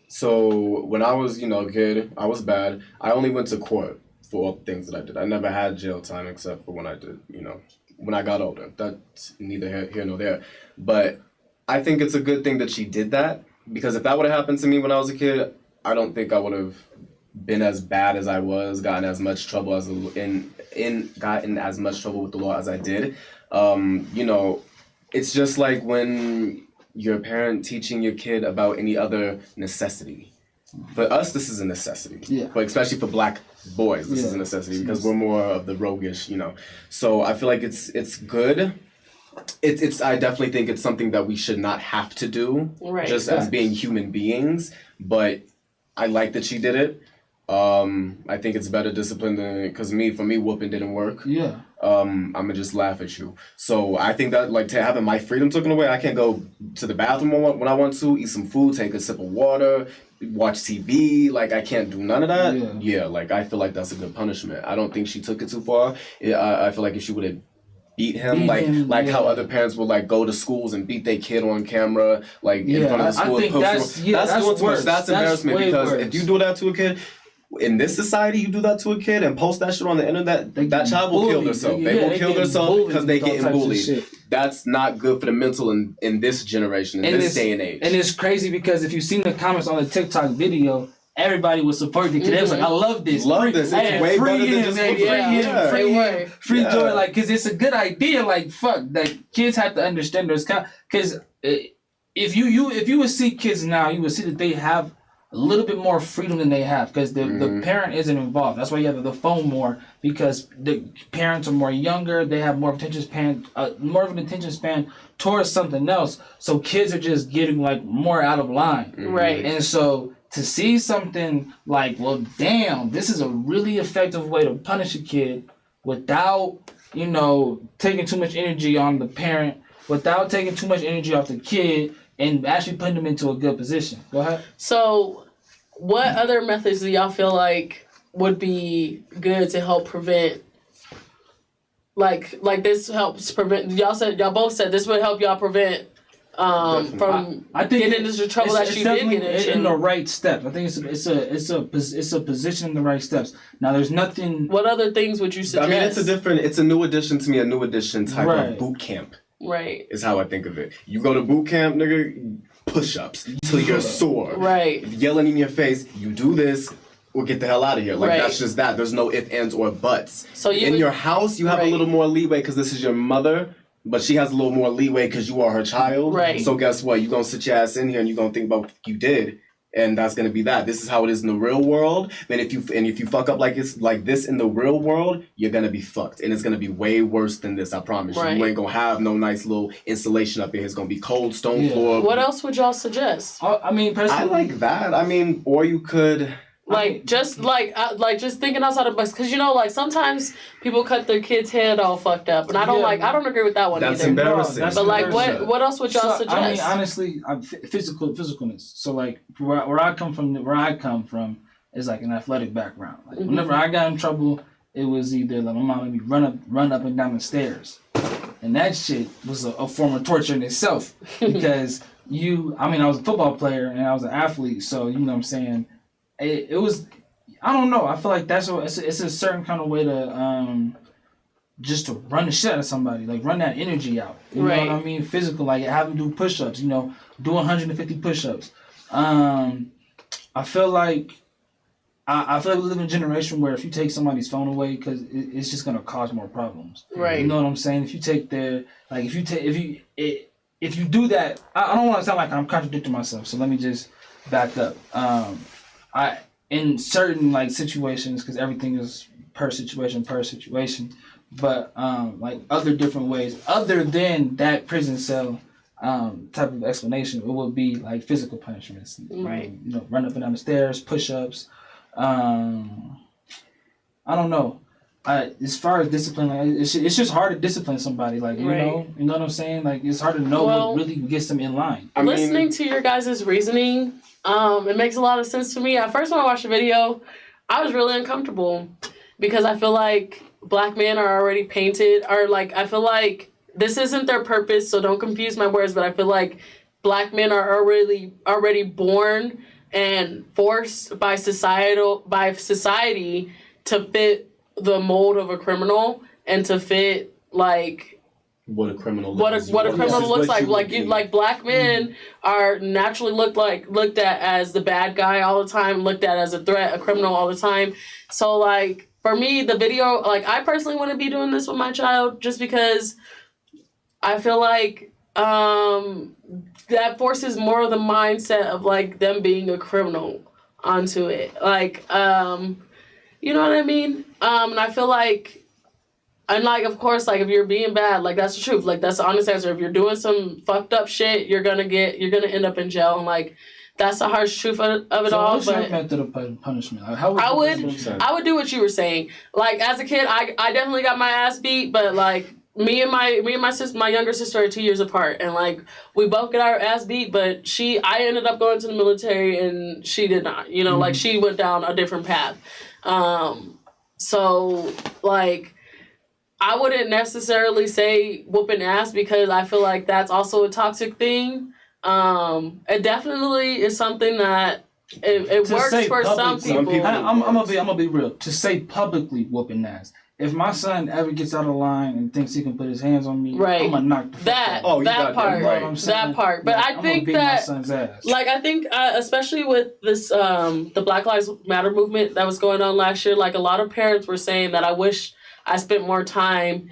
So when I was, a kid, I was bad. I only went to court for all the things that I did. I never had jail time except for when I did, when I got older. That's neither here nor there. But I think it's a good thing that she did that, because if that would have happened to me when I was a kid, I don't think I would have been as bad as I was, gotten as much trouble gotten as much trouble with the law as I did. It's just like when you're a parent teaching your kid about any other necessity. For us, this is a necessity. Yeah. But especially for black boys, this is a necessity, because we're more of the roguish, So I feel like it's good. I definitely think it's something that we should not have to do, just as being human beings. But I like that she did it. I think it's better discipline than, because for me, whooping didn't work. Yeah. I'm gonna just laugh at you. So I think that to having my freedom taken away, I can't go to the bathroom when I want to, eat some food, take a sip of water, watch TV. I can't do none of that. Yeah. I feel like that's a good punishment. I don't think she took it too far. I feel like if she would have beat him, how other parents would go to schools and beat their kid on camera, in front of the school. That's doing too much. That's embarrassment, because if you do that to a kid in this society, you do that to a kid and post that shit on the internet, that child will kill themselves. They will kill themselves because they getting bullied. That's not good for the mental in this generation, in this day and age. And it's crazy, because if you've seen the comments on the TikTok video, everybody was supporting the kid. They was like, "I love this. It's way better than just free Joy." Because it's a good idea. Fuck, kids have to understand those because if you would see kids now, you would see that they have a little bit more freedom than they have because the parent isn't involved. That's why you have the phone more because the parents are more younger. They have more of an attention span towards something else. So kids are just getting like more out of line. Right. And so to see something like, well, damn, this is a really effective way to punish a kid without, taking too much energy on the parent, without taking too much energy off the kid, and actually putting them into a good position. Go ahead. So, what other methods do y'all feel like would be good to help prevent, like this helps prevent, y'all both said this would help y'all prevent from I think getting into the trouble that you did get into. In the right steps. I think it's a position in the right steps. Now, there's nothing. What other things would you suggest? I mean, it's a new addition to me, a new addition type of boot camp. Right. Is how I think of it. You go to boot camp, nigga, push-ups till you're sore. Right. Yelling in your face, you do this, or get the hell out of here. Like, that's just that. There's no ifs, ands, or buts. So in your house, you have a little more leeway because this is your mother, but she has a little more leeway because you are her child. Right. So guess what? You're going to sit your ass in here and you're going to think about what you did. And that's gonna be that. This is how it is in the real world. Then if you fuck up like it's like this in the real world, you're gonna be fucked, and it's gonna be way worse than this. I promise you. You ain't gonna have no nice little insulation up here. It's gonna be cold stone floor. What else would y'all suggest? I mean, personally, I like that. I mean, or you could. Just thinking outside the box, because like sometimes people cut their kid's head all fucked up, and I don't agree with that one that's either. Embarrassing. But like, what else would y'all suggest? I mean, honestly, physicalness. So like, where I come from is like an athletic background. Like whenever I got in trouble, it was either like my mom made me run up and down the stairs, and that shit was a form of torture in itself because I was a football player and I was an athlete, so you know what I'm saying. It was, I don't know. I feel like it's a certain kind of way to just to run the shit out of somebody, like run that energy out. You know what I mean? Physical, like have them do push-ups. Do 150 push-ups. I feel like we live in a generation where if you take somebody's phone away, because it's just gonna cause more problems. Right. You know what I'm saying? If you take if you do that, I don't want to sound like I'm contradicting myself. So let me just back up. In certain like situations, because everything is per situation, but like other different ways, other than that prison cell type of explanation, it would be like physical punishments. Right. Run up and down the stairs, push-ups. I don't know. As far as discipline, like, it's just hard to discipline somebody. Like you know what I'm saying. Like it's hard to know what really gets them in line. Listening to your guys' reasoning, it makes a lot of sense to me. At first, when I watched the video, I was really uncomfortable because I feel like black men are already painted, or like I feel like this isn't their purpose. So don't confuse my words, but I feel like black men are already born and forced by society to fit the mold of a criminal and to fit like what a criminal looks like. Like black men are naturally looked at as the bad guy all the time, looked at as a threat, a criminal all the time. So like for me, the video, like I personally wouldn't be doing this with my child just because I feel like that forces more of the mindset of like them being a criminal onto it. Like you know what I mean? And I feel like, and like, of course, like if you're being bad, like that's the truth. Like that's the honest answer. If you're doing some fucked up shit, you're gonna end up in jail. And like, that's the harsh truth of it all. What's your method of punishment? Like, I would do what you were saying. Like as a kid, I definitely got my ass beat, but like me and my sister, my younger sister are 2 years apart, and like we both get our ass beat. But I ended up going to the military, and she did not. Like she went down a different path. So like I wouldn't necessarily say whooping ass because I feel like that's also a toxic thing. It definitely is something that it works for some people. I'm gonna be real. To say publicly whooping ass. If my son ever gets out of line and thinks he can put his hands on me, I'm gonna knock the fuck out. That part. But I think that, my son's ass. like, I think especially with this the Black Lives Matter movement that was going on last year, like a lot of parents were saying that I wish I spent more time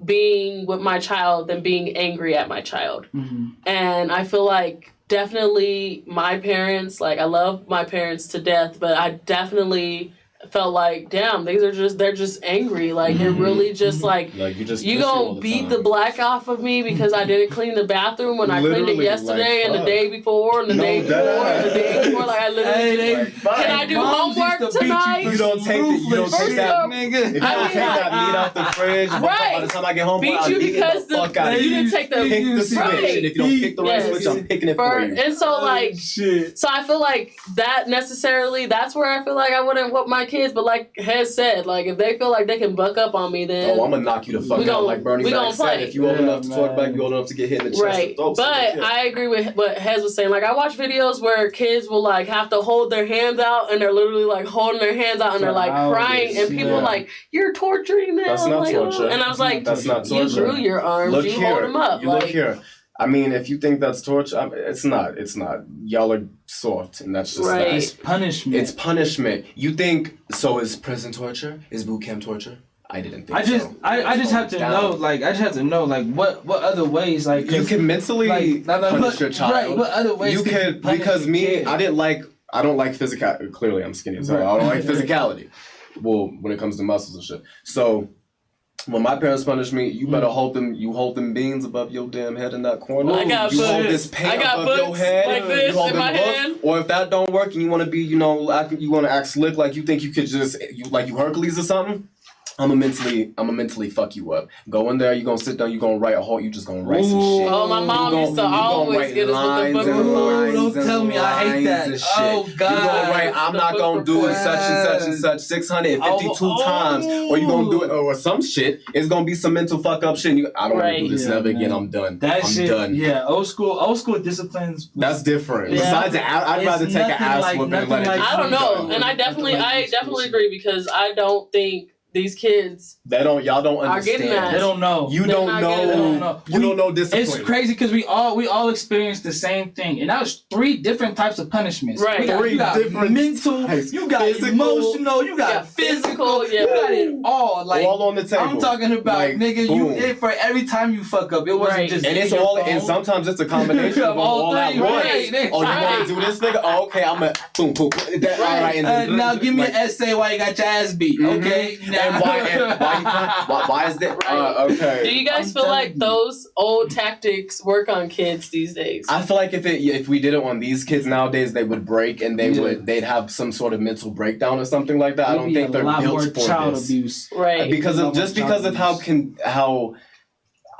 being with my child than being angry at my child. Mm-hmm. And I feel like definitely my parents, like I love my parents to death, but I definitely felt like, damn, they're just angry. Like you're really just like you gonna beat the black off of me because I didn't clean the bathroom when I cleaned it yesterday and the day before and the day before and the day before. Like I literally can I do homework tonight? You don't take that nigga. If you don't take that meat out the fridge, by the time I get home, beat you because you didn't take the switch. And if you don't pick the right switch, I'm picking it for you. And so like so I feel like that necessarily that's where I feel like I wouldn't whoop my kids, but like Hez said, like if they feel like they can buck up on me, then I'm gonna knock you the fuck out, like Bernie Mac said. If you old enough to talk back, you old enough to get hit in the chest. Right, but I agree with what Hez was saying. Like I watch videos where kids will like have to hold their hands out, and they're literally like holding their hands out, and they're like crying, and people are like, "You're torturing them." That's not torture. And I was like, "That's not torture. You grew your arms, look you here. hold them up." You look here. I mean, if you think that's torture, it's not. It's not. Y'all are soft, and that's just that. It's punishment. It's punishment. You think so? Is prison torture? Is boot camp torture? I didn't think so. I just have to know, like, what other ways, like, you can mentally punish your child. Right, what other ways you can because me, I don't like physicality. Clearly, I'm skinny, so I don't like physicality. Well, when it comes to muscles and shit. So when my parents punish me, you better hold them beans above your damn head in that corner. I got you hold this paint above your head. Like this you hold in my hand. Or if that don't work and you want to be, you want to act slick, like you think you could just, you Hercules or something. I'ma mentally fuck you up. Go in there, you gonna sit down, you gonna write a whole, you just gonna write some shit. Oh, my mom used to always get us with the book reports. Don't tell me I hate that. Oh God. You gonna write, I'm not gonna do it such and such 652 times, or you gonna do it or some shit. It's gonna be some mental fuck up shit. I don't want to do this never again. I'm done. I'm done. Yeah, old school disciplines. That's different. Besides, I'd rather take an ass whooping and let it. I don't know, and I definitely agree because I don't think these kids y'all don't understand. Are getting that. They don't know. You don't know. You don't know discipline. It's crazy because we all experienced the same thing, and that was 3 different types of punishments. Right. You got mental, you got emotional, you got physical. You got it all. Like all on the table. I'm talking about, like, nigga. Boom. For every time you fuck up, it wasn't just. And it's all. And sometimes it's a combination of all at once. Right. Oh, you want to do this, nigga? Oh, okay, I'm a boom. All right. Now give me an essay why you got your ass beat. Okay. And why is that? Okay. Do you guys feel like those old tactics work on kids these days? I feel like if we did it on these kids nowadays, they would break and they'd have some sort of mental breakdown or something like that. I don't think they're built for child this. Abuse. Right. Because of how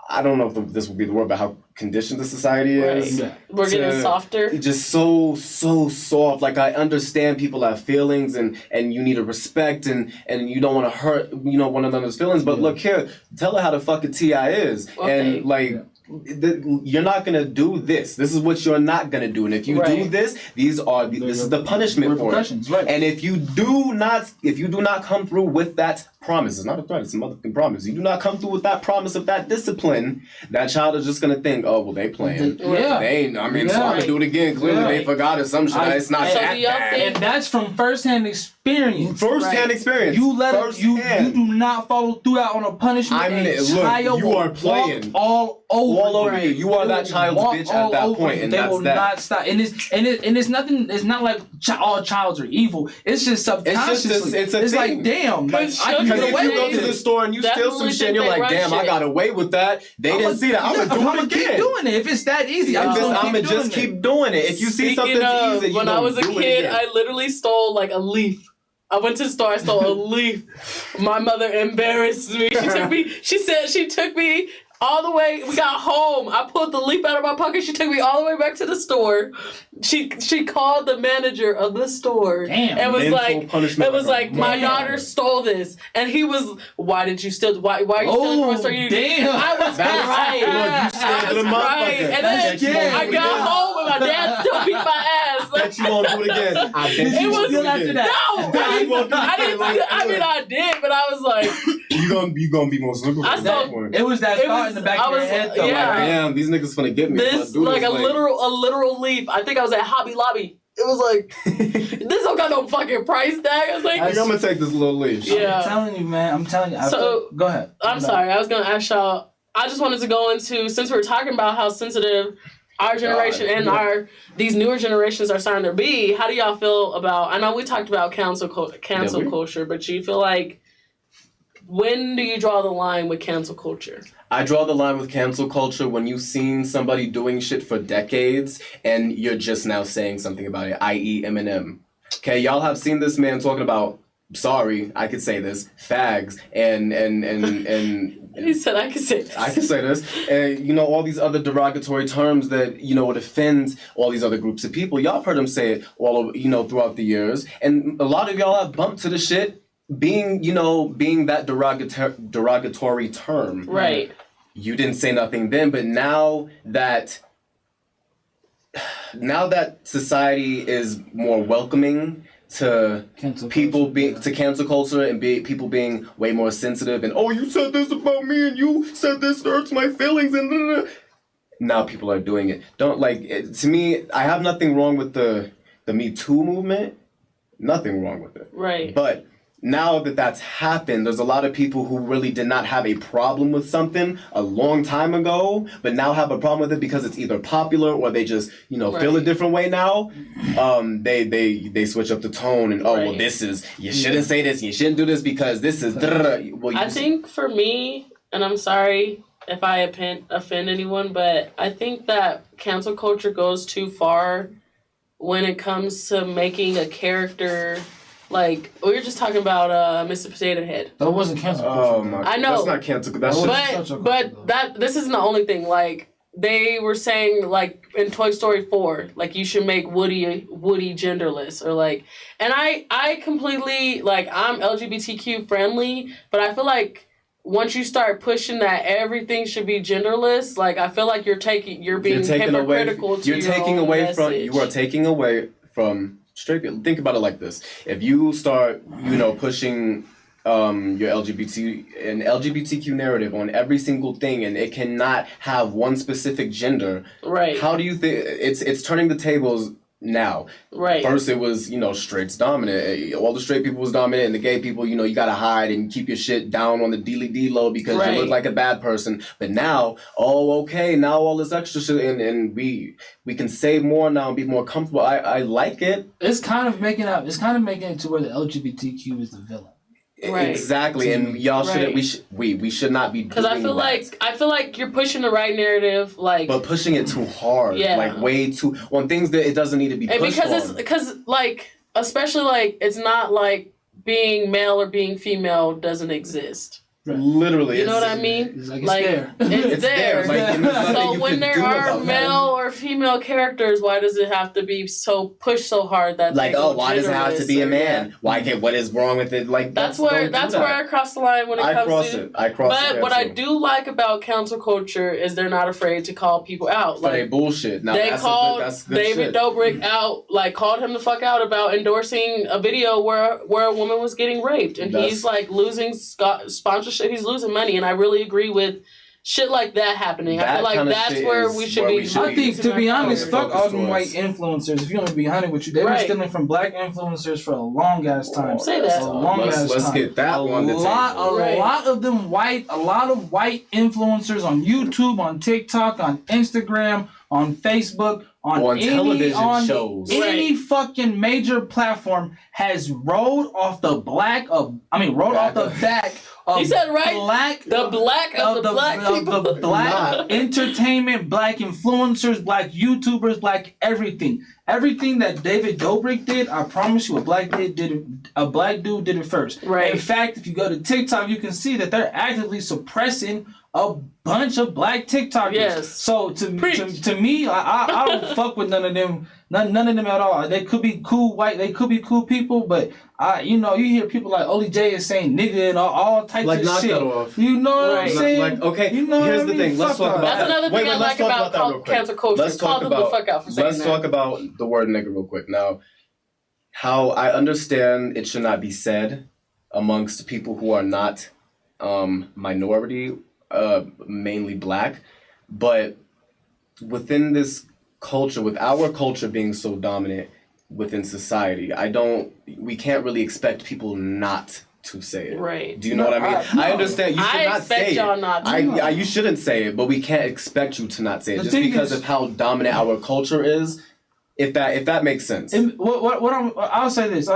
I don't know if this would be the word, but how conditioned the society is. Right. We're getting softer. Just so soft. Like I understand people have feelings and you need to respect and you don't want to hurt one another's feelings. But look here, tell her how the fucking T.I. is. Okay. And like you're not gonna do this. This is what you're not gonna do. And if you do this, this is the punishment for it. Right. And if you do not come through with that promise, it's not a threat, it's a motherfucking promise. You do not come through with that promise of that discipline, that child is just gonna think, oh well, they playing. So I'm gonna do it again. Clearly they forgot or some shit. It's not that bad. And that's from first-hand experience. Experience. You you do not follow through on a punishment. Look, you are playing all over you. You are that child's bitch at that point, and they will not stop. And it's nothing. It's not like all childs are evil. It's just subconsciously. It's like damn. Because if you go to the store and you steal some shit, and you're like, damn, I got away with that. They didn't see that. I'm gonna do it again. Keep doing it if it's that easy. I'm gonna just keep doing it. If you see something easy, you when I was a kid, I literally stole like a leaf. I went to the store, I stole a leaf. My mother embarrassed me. She said she took me all the way. We got home. I pulled the leaf out of my pocket. She took me all the way back to the store. She called the manager of the store. Damn. And was like, my daughter stole this. And he was, why did you steal? Why are you stealing from a store? Damn. I was crying. Look, you scared them up. And then I got home and my dad still beat my ass. Bet you won't do it again. I bet it was still after that. No, I did, but I was like, you gonna be more slippery. It was that thought in the back of your head though. Yeah. Like, damn, these niggas finna get me. This like a literal leap. I think I was at Hobby Lobby. It was like, this don't got no fucking price tag. I was like, I'm gonna take this little leash. Yeah. I'm telling you, man. So go ahead. I'm sorry. I was gonna ask y'all. I just wanted to go into, since we were talking about how sensitive our generation and these newer generations are starting to be. How do y'all feel about? I know we talked about cancel culture, but do you feel like when do you draw the line with cancel culture? I draw the line with cancel culture when you've seen somebody doing shit for decades and you're just now saying something about it, i.e. Eminem. Okay, y'all have seen this man talking about, sorry, I could say this, fags and he said I could say this. I can say this. And, you know, all these other derogatory terms that, you know, would offend all these other groups of people. Y'all have heard him say it all over, you know, throughout the years. And a lot of y'all have bumped to the shit being that derogatory term. Right. You didn't say nothing then, but now that society is more welcoming to people being to cancel culture and people being way more sensitive and you said this about me and you said this hurts my feelings and now people are doing it. To me, I have nothing wrong with the Me Too movement. Nothing wrong with it. Right. But now that that's happened, there's a lot of people who really did not have a problem with something a long time ago, but now have a problem with it because it's either popular or they just, feel a different way now. They switch up the tone and, well, this is, you shouldn't say this, you shouldn't do this because this is, I think for me, and I'm sorry if I offend anyone, but I think that cancel culture goes too far when it comes to making a character. Like, we were just talking about Mr. Potato Head. That wasn't cancel culture. Oh my! I know. That's not cancel. But this isn't the only thing. Like, they were saying, like, in Toy Story 4, like, you should make Woody genderless. Or, like... And I completely... Like, I'm LGBTQ friendly, but I feel like once you start pushing that everything should be genderless, like, I feel like you're being hypocritical to your own message. You are taking away from... Straight people. Think about it like this: if you start, pushing your LGBTQ narrative on every single thing, and it cannot have one specific gender, right? How do you think it's turning the tables now? Right. First, it was straights dominant. All the straight people was dominant, and the gay people, you gotta hide and keep your shit down on the D low because you look like a bad person. But now, now all this extra shit, and we can say more now and be more comfortable. I like it. It's kind of making it to where the LGBTQ is the villain. Right. Exactly, and y'all shouldn't. We should not be. Because I feel like you're pushing the right narrative, like. But pushing it too hard, like way too on things that it doesn't need to be pushed on. Because especially it's not like being male or being female doesn't exist. Right. Literally, you know what I mean? It's there. It's there. So when there are male or female characters, why does it have to be pushed so hard that why does it have to be a man? Why can't? What is wrong with it? Like that's where I cross the line when it comes to. I cross it. But what I do like about cancel culture is they're not afraid to call people out. Like they bullshit. Now, they called David shit. Dobrik out, called him the fuck out about endorsing a video where a woman was getting raped, and he's losing sponsorship. He's losing money, and I really agree with shit like that happening. I feel like that's where we should be. I think, to be honest, fuck all them white influencers. If you want to be honest with you, they were stealing from black influencers for a long ass time. Say that. Let's get that one. A lot of white influencers on YouTube, on TikTok, on Instagram, on Facebook, on television shows. Any fucking major platform has rolled off the back of he said black people. Black entertainment, black influencers, black YouTubers, black everything. Everything that David Dobrik did, I promise you, a black dude did it first. Right. In fact, if you go to TikTok, you can see that they're actively suppressing a bunch of black TikTokers. Yes. So to me, I don't fuck with none of them. None of them at all. They could be cool they could be cool people, but you hear people like Oli J is saying nigga and all types of knock shit. That off. You know what I'm saying? Here's the thing. Let's talk about that's another thing I like about cancel culture. Let's talk about the fuck out for saying that. Let's talk about the word nigga real quick. Now, how I understand it should not be said amongst people who are not minority, mainly black, but within this culture, with our culture being so dominant within society, we can't really expect people not to say it. Right. Do you know what I mean? I understand. You should I not expect say y'all it. not to. You shouldn't say it, but we can't expect you to not say it The just thing because is- of how dominant our culture is. If that makes sense. And I'll say this.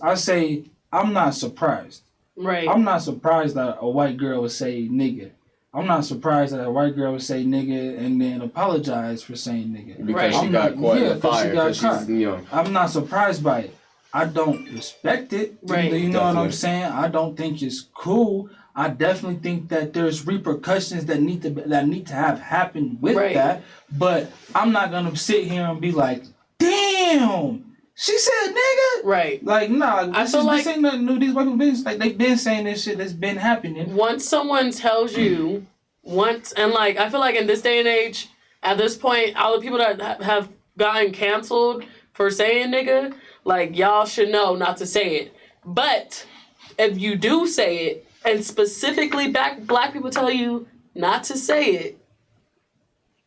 I'll say I'm not surprised. Right. I'm not surprised that a white girl would say nigga. I'm not surprised that a white girl would say nigga and then apologize for saying nigga. Because she got caught in the fire. Because Because she's, you know. I'm not surprised by it. I don't respect it. Right. You know what I'm Definitely. saying? I don't think it's cool. I definitely think that there's repercussions that need to have happened with Right. that. But I'm not gonna sit here and be like, damn, she said nigga. Right. Like, nah, I feel like this ain't nothing new. These white people been like they've been saying this shit that's been happening. once someone tells you and like I feel like in this day and age, at this point, all the people that have gotten canceled for saying nigga, like y'all should know not to say it. But if you do say it, and specifically black people tell you not to say it,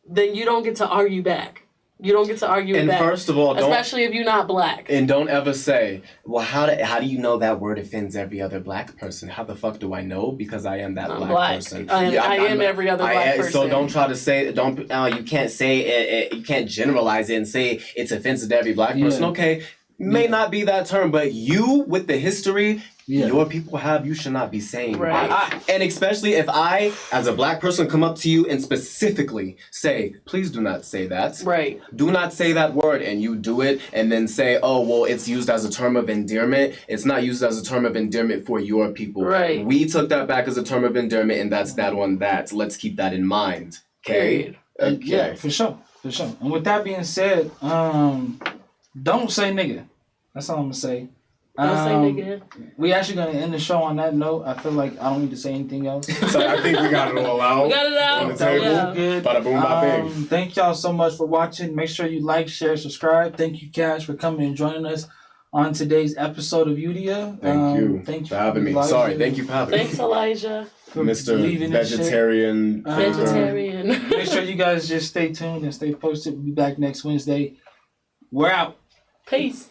then you don't get to argue back. You don't get to argue And back. first of all, especially if you're not black. And don't ever say, well, how do you know that word offends every other black person? How the fuck do I know? Because I am that I'm black black. person. I am every other black person. So don't try to say, you can't say it, you can't generalize it and say it's offensive to every black person. Okay, may not be that term, but you, with the history your people have, you should not be saying. Right. And especially if I, as a black person, come up to you and specifically say, please do not say that. Right. Do not say that word, and you do it, and then say, oh, well, it's used as a term of endearment. It's not used as a term of endearment for your people. Right. We took that back as a term of endearment, and that's that on that. Let's keep that in mind. Okay? Okay. Yeah, for sure. And with that being said, don't say nigga. That's all I'm gonna say. Don't say nigga. We actually gonna end the show on that note. I feel like I don't need to say anything else. So I think we got it all out. We got it out. On the table. Yeah. Good. Bada boom, bada bing. Thank y'all so much for watching. Make sure you like, share, subscribe. Thank you, Cash, for coming and joining us on today's episode of YOUDIA. Thank you for having me. Elijah. Sorry, thank you for having me. Thanks, Elijah. Mr. Leaving this shit. Vegetarian. Vegetarian. Make sure you guys just stay tuned and stay posted. We'll be back next Wednesday. We're out. Peace.